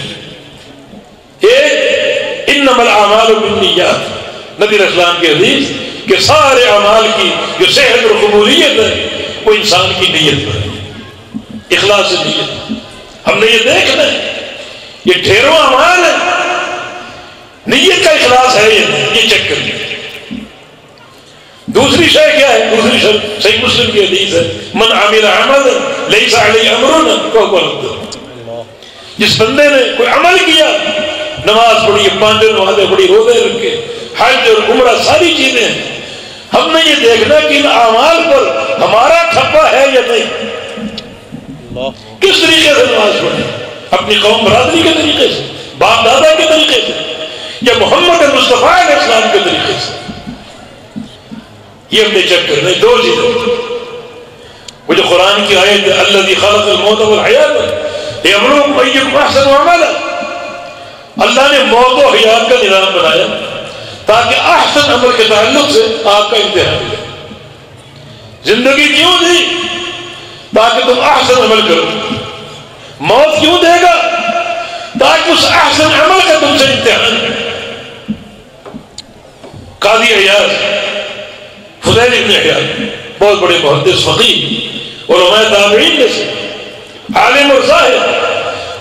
ایک انما الاعمال بالنیات, نبی علیہ السلام کی حدیث کہ سارے اعمال کی جو صحت اور قبولیت ہے وہ انسان کی نیت پر ہے, اخلاص نیت. ہم نے یہ دیکھنا ہے, یہ ڈھیروں اعمال ہے, نیت کا اخلاص ہے یہ چیک کر لیں. دوسری شے کیا ہے؟ دوسری شرط صحیح مسلم کی حدیث ہے, من عمل عملا لیس علیہ امرنا فہو رد. جس بندے نے کوئی عمل کیا, نماز پڑھی, 5 نمازیں پڑھی, روزے رکھے, حج اور عمرہ, ساری چیزیں ہیں, ہم نے یہ دیکھنا کہ ان اعمال پر ہمارا ٹھپا ہے یا نہیں. کس طریقے سے نماز پڑھی؟ اپنی قوم برادری کے طریقے سے, باپ دادا کے طریقے سے, یا محمد مصطفیٰ علیہ السلام کے طریقے سے؟ یہ ہم نے چیک کرنا ہے. 2 چیزیں, وہ جو قرآن کی آیت ہے الذی خلق الموت والحیات لیبلوکم ایکم احسن عملا, اللہ نے موت و حیات کا نظام بنایا تاکہ احسن عمل کے تعلق سے آپ کا امتحان لے. زندگی کیوں دی؟ تاکہ تم احسن عمل کرو. موت کیوں دے گا؟ تاکہ اس احسن عمل کا تم سے امتحان لے. قاضی عیاض, فضیل ابن عیاض, بہت بڑے محدث فقیہ, علماء تابعین میں سے, عالم اور زاہد,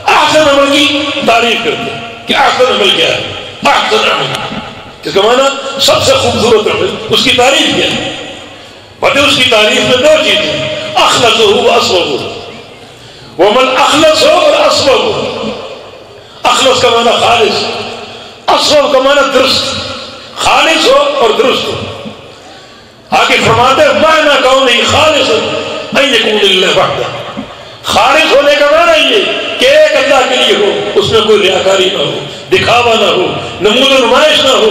احسن عمل کی تعریف کرتے ہیں کہ احسن عمل کیا ہے. احسن عمل اس کا معنی سب سے خوبصورت عمل, اس کی تعریف کیا ہے؟ بتائیں اس کی تعریف میں 2 چیزیں, اخلص ہو واصوب. وہ عمل اخلص ہو اور اصوب ہو. اخلص کا معنی خالص, اصوب کا معنی درست. خالص ہو اور درست ہو. آگے فرماتے ہیں معنی کونہ خالص ان یکون للہ وحدہ. خالص ہونے کا معنی یہ کہ ایک اللہ کے لیے ہو, اس میں کوئی ریاکاری نہ ہو, دکھاوا نہ ہو, نمود و نمائش نہ ہو,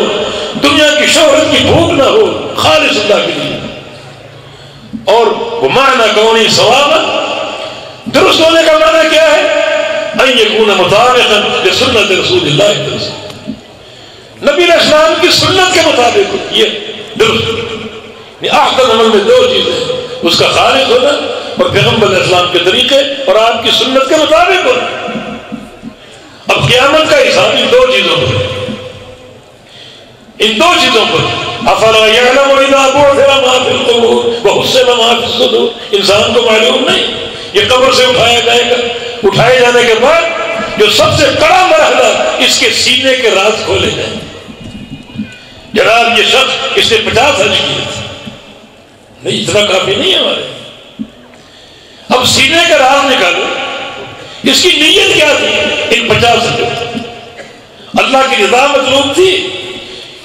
دنیا کی شہرت کی بھوک نہ ہو, خالص اللہ کے لیے. اور وہ معنی کونی ثوابا, درست ہونے کا معنی کیا ہے؟ ان یکون مطابقا لسنت رسول اللہ صلی اللہ علیہ وسلم, نبی علیہ السلام کی سنت کے مطابق یہ درست. احسن عمل میں 2 چیزیں, اس کا خالص ہونا اور پیغمبر علیہ السلام کے طریقے اور آپ کی سنت کے مطابق ہونا. اب قیامت کا حساب ان 2 چیزوں پر, ان 2 چیزوں پر. افلا یعلم اذا بعثر ما فی القبور وحصل ما فی الصدور. انسان کو معلوم نہیں یہ قبر سے اٹھایا جائے گا, اٹھائے جانے کے بعد جو سب سے کڑا مرحلہ اس کے سینے کے راز کھولے جائیں. جناب یہ شخص اس نے 50 حج کیے, نہیں اتنا کافی نہیں ہے ہمارے. اب سینے کا راز نکالو, اس کی نیت کیا تھی؟ ان 50 حج. اللہ کی رضا مطلوب تھی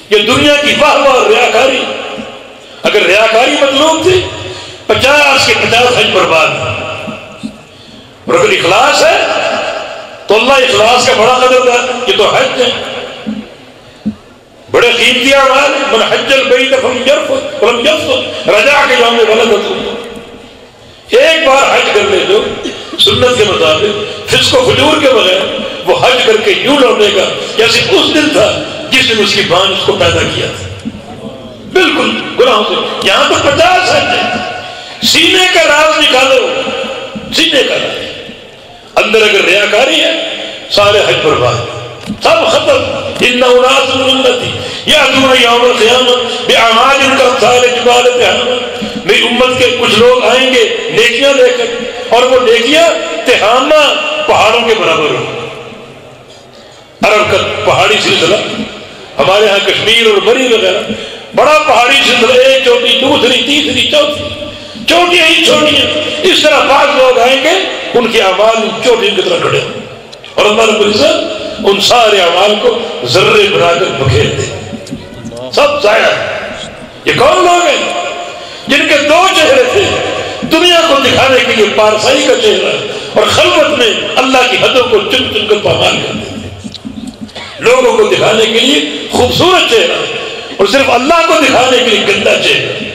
کہ دنیا کی واہ واہ اور ریاکاری؟ اگر ریاکاری مطلوب تھی 50 کے 50 حج برباد، اور اگر اخلاص ہے تو اللہ اخلاص کا بڑا قدر ہے. یہ تو حج ہے، بڑے قیمتی اعمال. من حج البیت فلم یرفث ولم یفسق رجع کیوم ولدتہ. ایک بار حج کر لے جو سنت کے مطابق فسق و فجور کے بغیر، وہ حج کر کے یوں لوٹے گا جیسے اس دن تھا جس دن اس کی ماں نے اس کو پیدا کیا تھا، بالکل گناہوں سے. یہاں تو 50 حج ہے. سینے کا راز نکالو، سینے کا راز. اندر اگر ریاکاری ہے سارے حج برباد، سب ختم. ان اناس من امتی یاتون یوم القیامہ باعمال کامثال جبال تہامہ. میری امت کے کچھ لوگ آئیں گے نیکیاں لے کر، اور وہ نیکیاں تہامہ پہاڑوں کے برابر ہوں. عرب کا پہاڑی سلسلہ، ہمارے ہاں کشمیر اور مری وغیرہ بڑا پہاڑی سلسلہ، ایک چوٹی دوسری تیسری چوتھی، چوٹیاں ہی چوٹیاں. اس طرح بعض لوگ آئیں گے ان کے اعمال چوٹیوں کی طرح کھڑے، اور اللہ رب العزت ان سارے اعمال کو ذرے بنا کر بکھیر دے، سب ضائع. یہ کون لوگ ہیں جن کے 2 چہرے تھے؟ دنیا کو دکھانے کے لیے پارسائی کا چہرہ، اور خلوت میں اللہ کی حدوں کو چن چن کر پامال کرتے تھے. لوگوں کو دکھانے کے لیے خوبصورت چہرہ، اور صرف اللہ کو دکھانے کے لیے گندا چہرہ.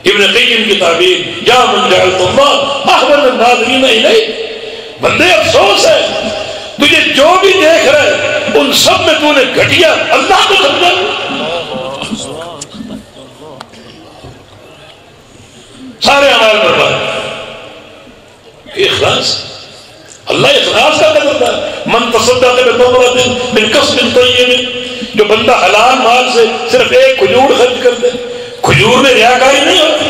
ابن قیم کی تعبیر، یا من جعلت اللہ احوج الناظرین الیک. بندے افسوس ہے تجھے جو بھی دیکھ رہے ان سب میں تو نے گھٹیا اللہ کو سمجھا. سارے اعمال برباد. اخلاص، اللہ اخلاص کا قدر تھا. من تصدق بتمرۃ من کسب طیب. جو بندہ حلال مال سے صرف ایک کھجور خرچ کر دے، کھجور میں ریاکاری نہیں ہوتی.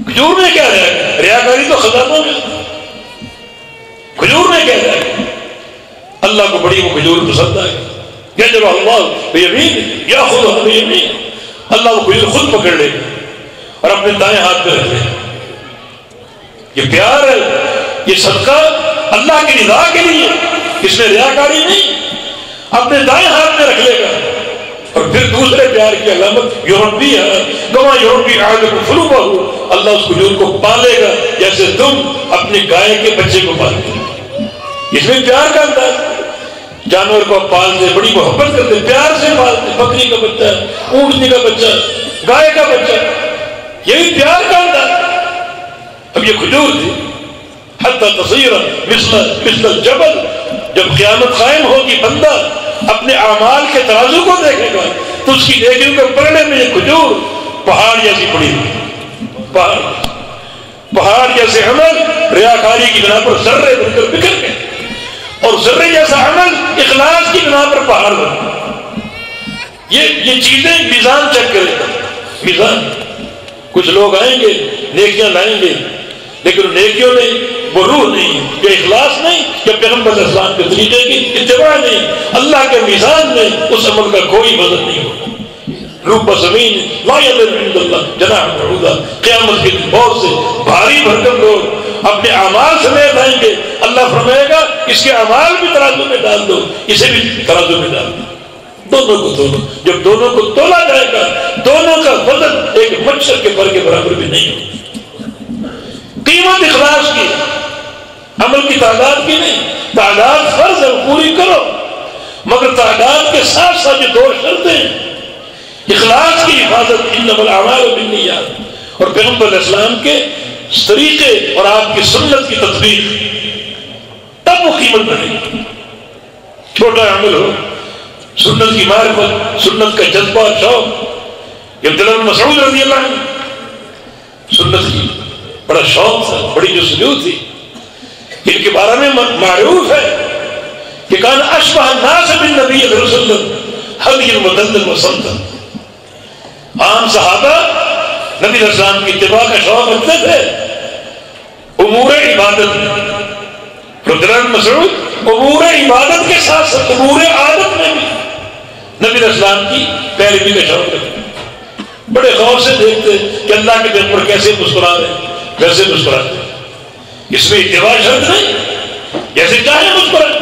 کھجور میں کیا ہے؟ ریاکاری تو خزانوں میں. کھجور میں کیا ہے؟ اللہ کو بڑی وہ کھجور پسند آئے. یجب اللہ بیمین یاخذ بیمین. اللہ وہ کھجور خود پکڑ لے اور اپنے دائیں ہاتھ میں رکھ لے. یہ پیار ہے، یہ صدقہ اللہ کی رضا کے لیے، اس میں ریاکاری نہیں. اپنے دائیں ہاتھ میں رکھ لے گا، اور پھر دوسرے پیار کی علامت یورپی ہے، کما یورپی عادت فلوبہ ہو. اللہ اس کھجور کو پالے گا جیسے تم اپنی گائے کے بچے کو پالتے ہو. اس میں پیار کا انداز. جانور کو پالتے، بڑی محبت کرتے، پیار سے پالتے. بکری کا بچہ، اونٹنی کا بچہ، گائے کا بچہ، یہی پیار کا انداز. اب یہ کھجور تھی حتی تصیر مثل الجبل. جب قیامت قائم ہوگی بندہ اپنے اعمال کے ترازو کو دیکھے گا تو اس کی نیکیوں کے پلڑے میں یہ کھجور پہاڑ جیسی پڑی ہوئی. پہاڑ جیسے عمل ریاکاری کی بنا پر ذرے بن کر بکھر گئے، اور ذرے جیسا عمل اخلاص کی بنا پر پہاڑ بن گئے. یہ چیزیں میزان چیک کرے گا. میزان. کچھ لوگ آئیں گے نیکیاں لائیں گے، لیکن نیکیوں میں وہ روح نہیں، یا اخلاص نہیں، یا پیغمبر اسلام کے طریقے کی اتباع نہیں. اللہ کے میزان میں اس عمل کا کوئی وزن نہیں ہوگا. روح زمین لا یزن عند اللہ جناح بعوضہ. قیامت کے دن بہت سے بھاری بھرکم لوگ اپنے اعمال سمیت آئیں گے. اللہ فرمائے گا اس کے اعمال بھی ترازو میں ڈال دو، اسے بھی ترازو میں ڈال دو. دونوں کو تولو. جب دونوں کو تولا جائے گا دونوں کا وزن ایک مچھر کے پر کے برابر بھی نہیں ہوگا. قیمت اخلاص کی، عمل کی تعداد کی نہیں. تعداد فرض ہے پوری کرو، مگر تعداد کے ساتھ ساتھ یہ 2 شرطیں ہیں. اخلاص کی حفاظت، انما الاعمال بالنیات، اور پیغمبر علیہ السلام کے طریقے اور آپ کی سنت کی تطبیق، تب وہ قیمت بنے گی. چھوٹا عمل ہو، سنت کی معرفت، سنت کا جذبہ شوق. عبداللہ بن مسعود رضی اللہ عنہ سنت کی بڑا شوق تھا، بڑی جستجو تھی. ان کے بارے میں معروف ہے کہ کان اشبہ الناس بالنبی صلی اللہ علیہ وسلم حدی مدلل وسلطن. عام صحابہ نبی علیہ السلام کی اتباع کا شوق رکھتے تھے امور عبادت میں. عبداللہ بن مسعود امور عبادت کے ساتھ ساتھ امور عادت میں بھی نبی علیہ السلام کی پیروی کا شوق رکھتے. بڑے غور سے دیکھتے کہ اللہ کے دل پر کیسے مسکرا رہے، کیسے مسکراتے. اس میں اتباع شرط نہیں، جیسے چاہے مسکرائے.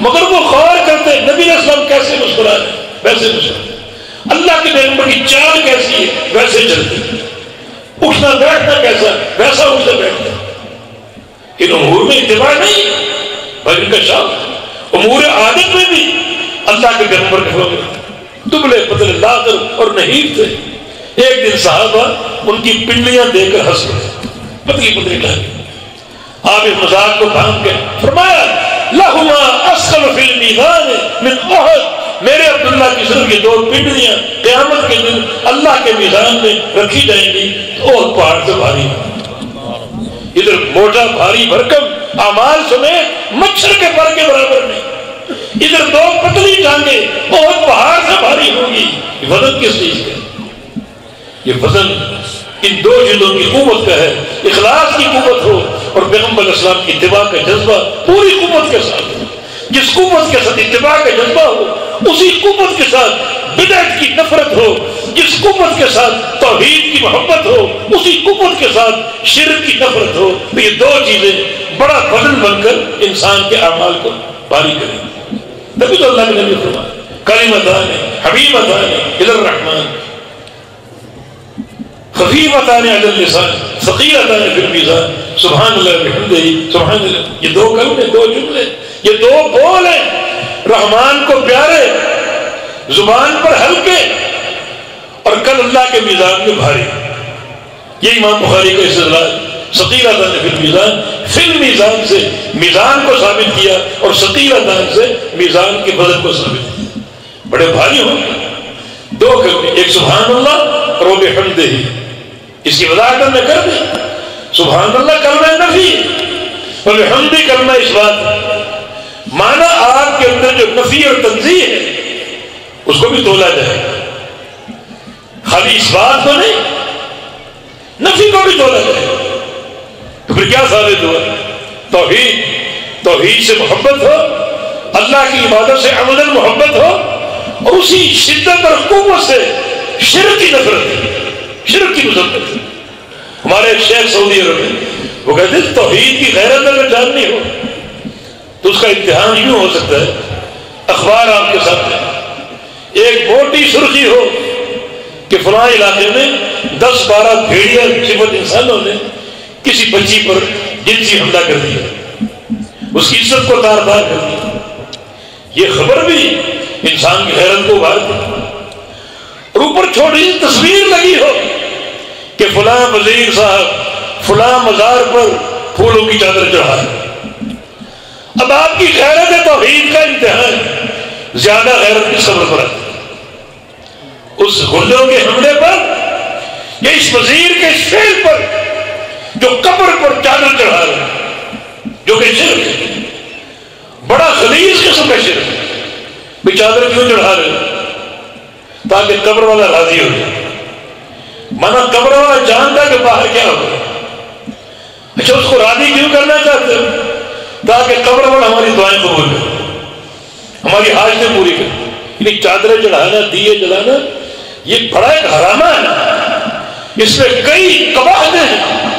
مگر وہ غور کرتے نبی علیہ السلام کیسے مسکرا رہے ویسے مسکرا، اللہ کے پیغمبر کی چال کیسی ہے ویسے چلتے، اٹھنا بیٹھنا کیسا ویسا اٹھنا بیٹھنا۔ ان امور میں اتباع نہیں بلکہ ان کا شوق، امور عادت میں بھی اللہ کے پیغمبر کے فوق دبلے پتلے لاغر اور نحیف تھے۔ ایک دن صحابہ ان کی پنڈلیاں دیکھ کر ہنس گئے، پتلی پتلی لاغر۔ آپ اس مذاق کو تھام کے فرمایا لہما اسقل فی المیزان من احد، میرے عبداللہ کی صرف یہ دو پنڈلیاں قیامت کے دن اللہ کے میزان میں رکھی جائیں گی تو اور پہاڑ سے بھاری، ادھر موٹا بھاری بھرکم اعمال سمیت مچھر کے پر کے برابر نہیں، ادھر دو پتلی ٹانگیں اور پہاڑ سے بھاری ہوگی۔ یہ وزن کس چیز کا؟ یہ وزن ان دو چیزوں کی قوت کا ہے، اخلاص کی قوت ہو اور پیغمبر علیہ السلام کی اتباع کا جذبہ پوری قوت کے ساتھ۔ جس قوت کے ساتھ اتباع کا جذبہ ہو اسی قوت کے ساتھ بدعت کی نفرت ہو، جس قوت کے ساتھ توحید کی محبت ہو اسی قوت کے ساتھ شرک کی نفرت ہو، تو یہ دو چیزیں بڑا وزن بن کر انسان کے اعمال کو بھاری کریں گے۔ تبھی تو اللہ کے نبی فرمایا کلمتان حبیبتان الی الرحمن خفیفتان علی اللسان ثقیلتان فی المیزان سبحان اللہ بحمدہ سبحان اللہ۔ یہ دو کلمے، دو جملے، یہ دو بول ہیں، رحمان کو پیارے، زبان پر ہلکے اور کل اللہ کے میزان میں بھاری۔ یہ امام بخاری کا استدلال ثقیلتان فی المیزان، فی المیزان سے میزان کو ثابت کیا اور ثقیلتان سے میزان کے وزن کو ثابت کیا۔ بڑے بھاری ہوں گے دو کلمے، ایک سبحان اللہ اور وہ بحمدہ، اس کی وضاحت میں کر دی۔ سبحان اللہ کلمہ نفی اور بحمدہ کلمہ اثبات، معنی آپ کے اندر جو نفی اور تنزیہ ہے اس کو بھی تولا جائے گا، خالی اثبات کو نہیں نفی کو بھی تولا جائے گا۔ تو پھر کیا ثابت ہوا؟ توحید، توحید سے محبت ہو، اللہ کی عبادت سے عملاً محبت ہو اور اسی شدت اور قوت سے شرک کی نفرت، شرک کی مذمت۔ ہمارے ایک شیخ سعودی عرب میں وہ کہتے ہیں توحید کی غیرت اگر جاننی ہو تو اس کا امتحان یوں ہو سکتا ہے، اخبار آپ کے سامنے ایک موٹی سرخی ہو کہ فلاں علاقے میں 10-12 بھیڑیا صفت انسانوں نے کسی بچی پر جنسی حملہ کر دیا، اس کی عزت کو تار تار کر دیا۔ یہ خبر بھی انسان کی غیرت کو ابھارتی، اور اوپر چھوٹی سی تصویر لگی ہو کہ فلاں وزیر صاحب فلاں مزار پر پھولوں کی چادر چڑھا ہے۔ اب آپ کی غیرت توحید کا امتحان زیادہ غیرت کس خبر پر آتی ہے؟ اس غلوں کے حملے پر یا اس وزیر کے فعل پر جو قبر پر چادر چڑھا رہے ہیں، جو کہ شرک ہے، بڑا غلیظ قسم کا شرک ہے۔ بھی چادر کیوں چڑھا رہے ہیں؟ تاکہ قبر والا راضی ہو جائے، مانا قبر والا جانتا کہ باہر کیا ہوگا۔ اچھا اس کو راضی کیوں کرنا چاہتے ہیں؟ تاکہ قبر والا ہماری دعائیں قبول کرے، ہماری حاجتیں پوری کرے۔ یعنی چادریں چڑھانا، دیے جلانا یہ بڑا ایک حرامہ ہے، اس میں کئی قباحتیں ہیں۔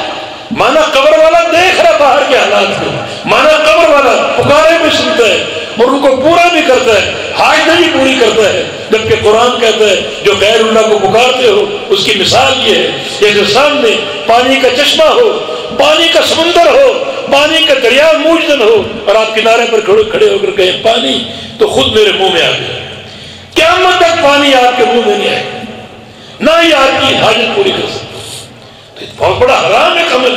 مانا قبر والا دیکھ رہا باہر کے حالات کو، مانا قبر والا پکارے بھی سنتا ہے اور ان کو پورا بھی کرتا ہے، حاجتیں بھی پوری کرتا ہے، جبکہ قرآن کہتا ہے جو غیر اللہ کو پکارتے ہو اس کی مثال یہ ہے جیسے سامنے پانی کا چشمہ ہو، پانی کا سمندر ہو، پانی کا دریا موجزن ہو اور آپ کنارے پر کھڑے ہو کر کہیں پانی تو خود میرے منہ میں آ گیا۔ قیامت تک پانی آپ کے منہ میں نہیں آئے گا، نہ ہی آپ کی حاجت پوری کر سکتا۔ بہت بڑا حرام ہے عمل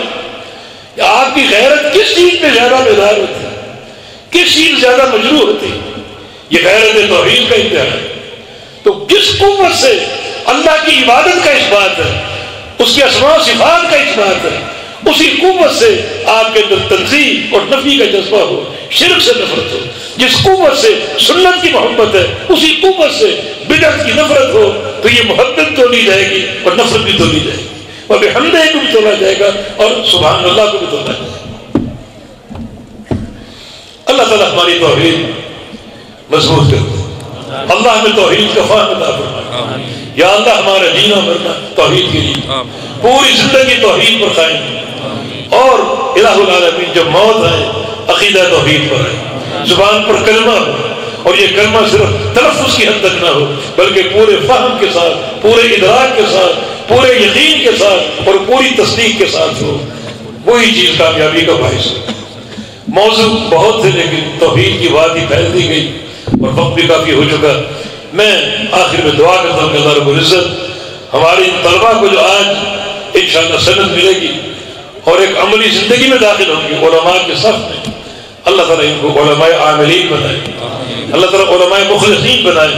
کہ آپ کی غیرت کس چیز پہ زیادہ بیدار ہوتی ہے، کس چیز زیادہ مجروح ہوتی ہے؟ یہ غیرت توحید کا امتحان ہے۔ تو جس قوت سے اللہ کی عبادت کا اثبات ہے، اس کی اسماء و صفات کا اثبات ہے، اسی قوت سے آپ کے اندر تنزیہ اور نفی کا جذبہ ہو، شرک سے نفرت ہو۔ جس قوت سے سنت کی محبت ہے اسی قوت سے بدعت کی نفرت ہو، تو یہ محبت تولی جائے گی اور نفرت بھی تولی جائے گی، اور بحمدہ کو بھی تولا جائے گا اور سبحان اللہ کو بھی تولا جائے گا۔ اللہ تعالیٰ ہماری توحید مضبوط کر، اللہ ہمیں توحید کا فہم عطا فرمائے۔ یا اللہ ہمارا جینا مرنا توحید کے لیے، پوری زندگی توحید پر قائم، اور الہ العالمین جب موت آئے عقیدہ توحید پر آئے۔ زبان پر کلمہ ہو، اور یہ کلمہ صرف تلفظ کی حد تک نہ ہو بلکہ پورے فہم کے ساتھ، پورے ادراک کے ساتھ، پورے یقین کے ساتھ اور پوری تصدیق کے ساتھ ہو، وہی چیز کامیابی کا باعث ہے۔ موضوع بہت تھے لیکن توحید کی بات ہی پھیل دی گئی اور وقت بھی کافی ہو چکا۔ میں آخر میں دعا کرتا ہوں کہ اللہ رب العزت ہماری طلباء کو جو آج انشاءاللہ سند ملے گی اور ایک عملی زندگی میں داخل ہوں گے علماء کے صف میں، اللہ تعالیٰ ان کو علماء عاملین بنائے، اللہ تعالیٰ علماء مخلصین بنائے،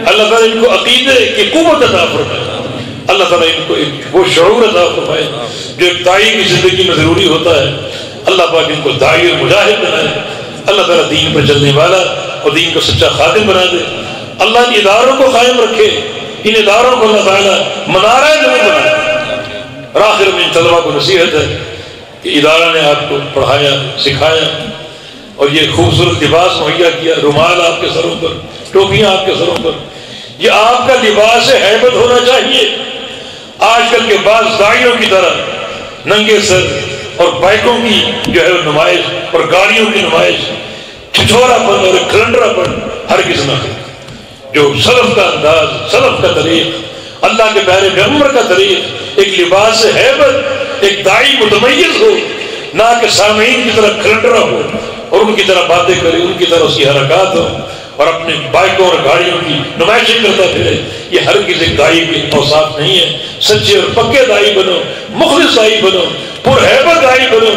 اللہ تعالیٰ ان کو عقیدے کی قوت عطا فرمائے، اللہ تعالیٰ ان کو وہ شعور عطا فرمائے جو ایک داعی کی زندگی میں ضروری ہوتا ہے، اللہ پاک ان کو داعی اور مجاہد بنائے، اللہ تعالیٰ دین پر چلنے والا اور دین کو سچا خادم بنا دے، اللہ ان اداروں کو قائم رکھے، ان اداروں کو اللہ تعالیٰ منارہ نور بنائے۔ اور آخر میں ان طلباء کو نصیحت ہے کہ ادارہ نے آپ کو پڑھایا، سکھایا اور یہ خوبصورت لباس مہیا کیا، رومال آپ کے سروں پر، ٹوپیاں آپ کے سروں پر، یہ آپ کا لباس ہیبت ہونا چاہیے۔ آج کل کے بعض داعیوں کی طرح ننگے سر اور بائکوں کی جو ہے نمائش اور گاڑیوں کی نمائش، چھچورا پن اور کھلنڈرا پن ہرگز نہ ہو۔ جو سلف کا انداز، سلف کا طریق، اللہ کے پیارے پیغمبر کا طریق، ایک لباس ہیبت، ایک داعی متمیز ہو، نہ کہ سامعین کی طرح کھلنڈرا ہو اور ان کی طرح باتیں کرے، ان کی طرح اس کی حرکات ہو اور اپنے بائکوں اور گاڑیوں کی نمائشیں کرتا پھرے، یہ ہرگز ایک داعی کے اوصاف نہیں ہے۔ سچے اور پکے داعی بنو، مخلص داعی بنو، پرہیبت داعی بنو،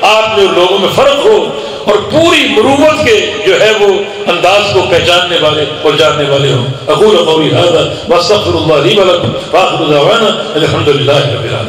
آپ میں لوگوں میں فرق ہو اور پوری مروت کے جو ہے وہ انداز کو پہچاننے والے اور جاننے والے ہوں۔ اقول قولی ھذا واستغفر اللہ لی ولکم وآخر دعوانا الحمد للہ رب العالمین۔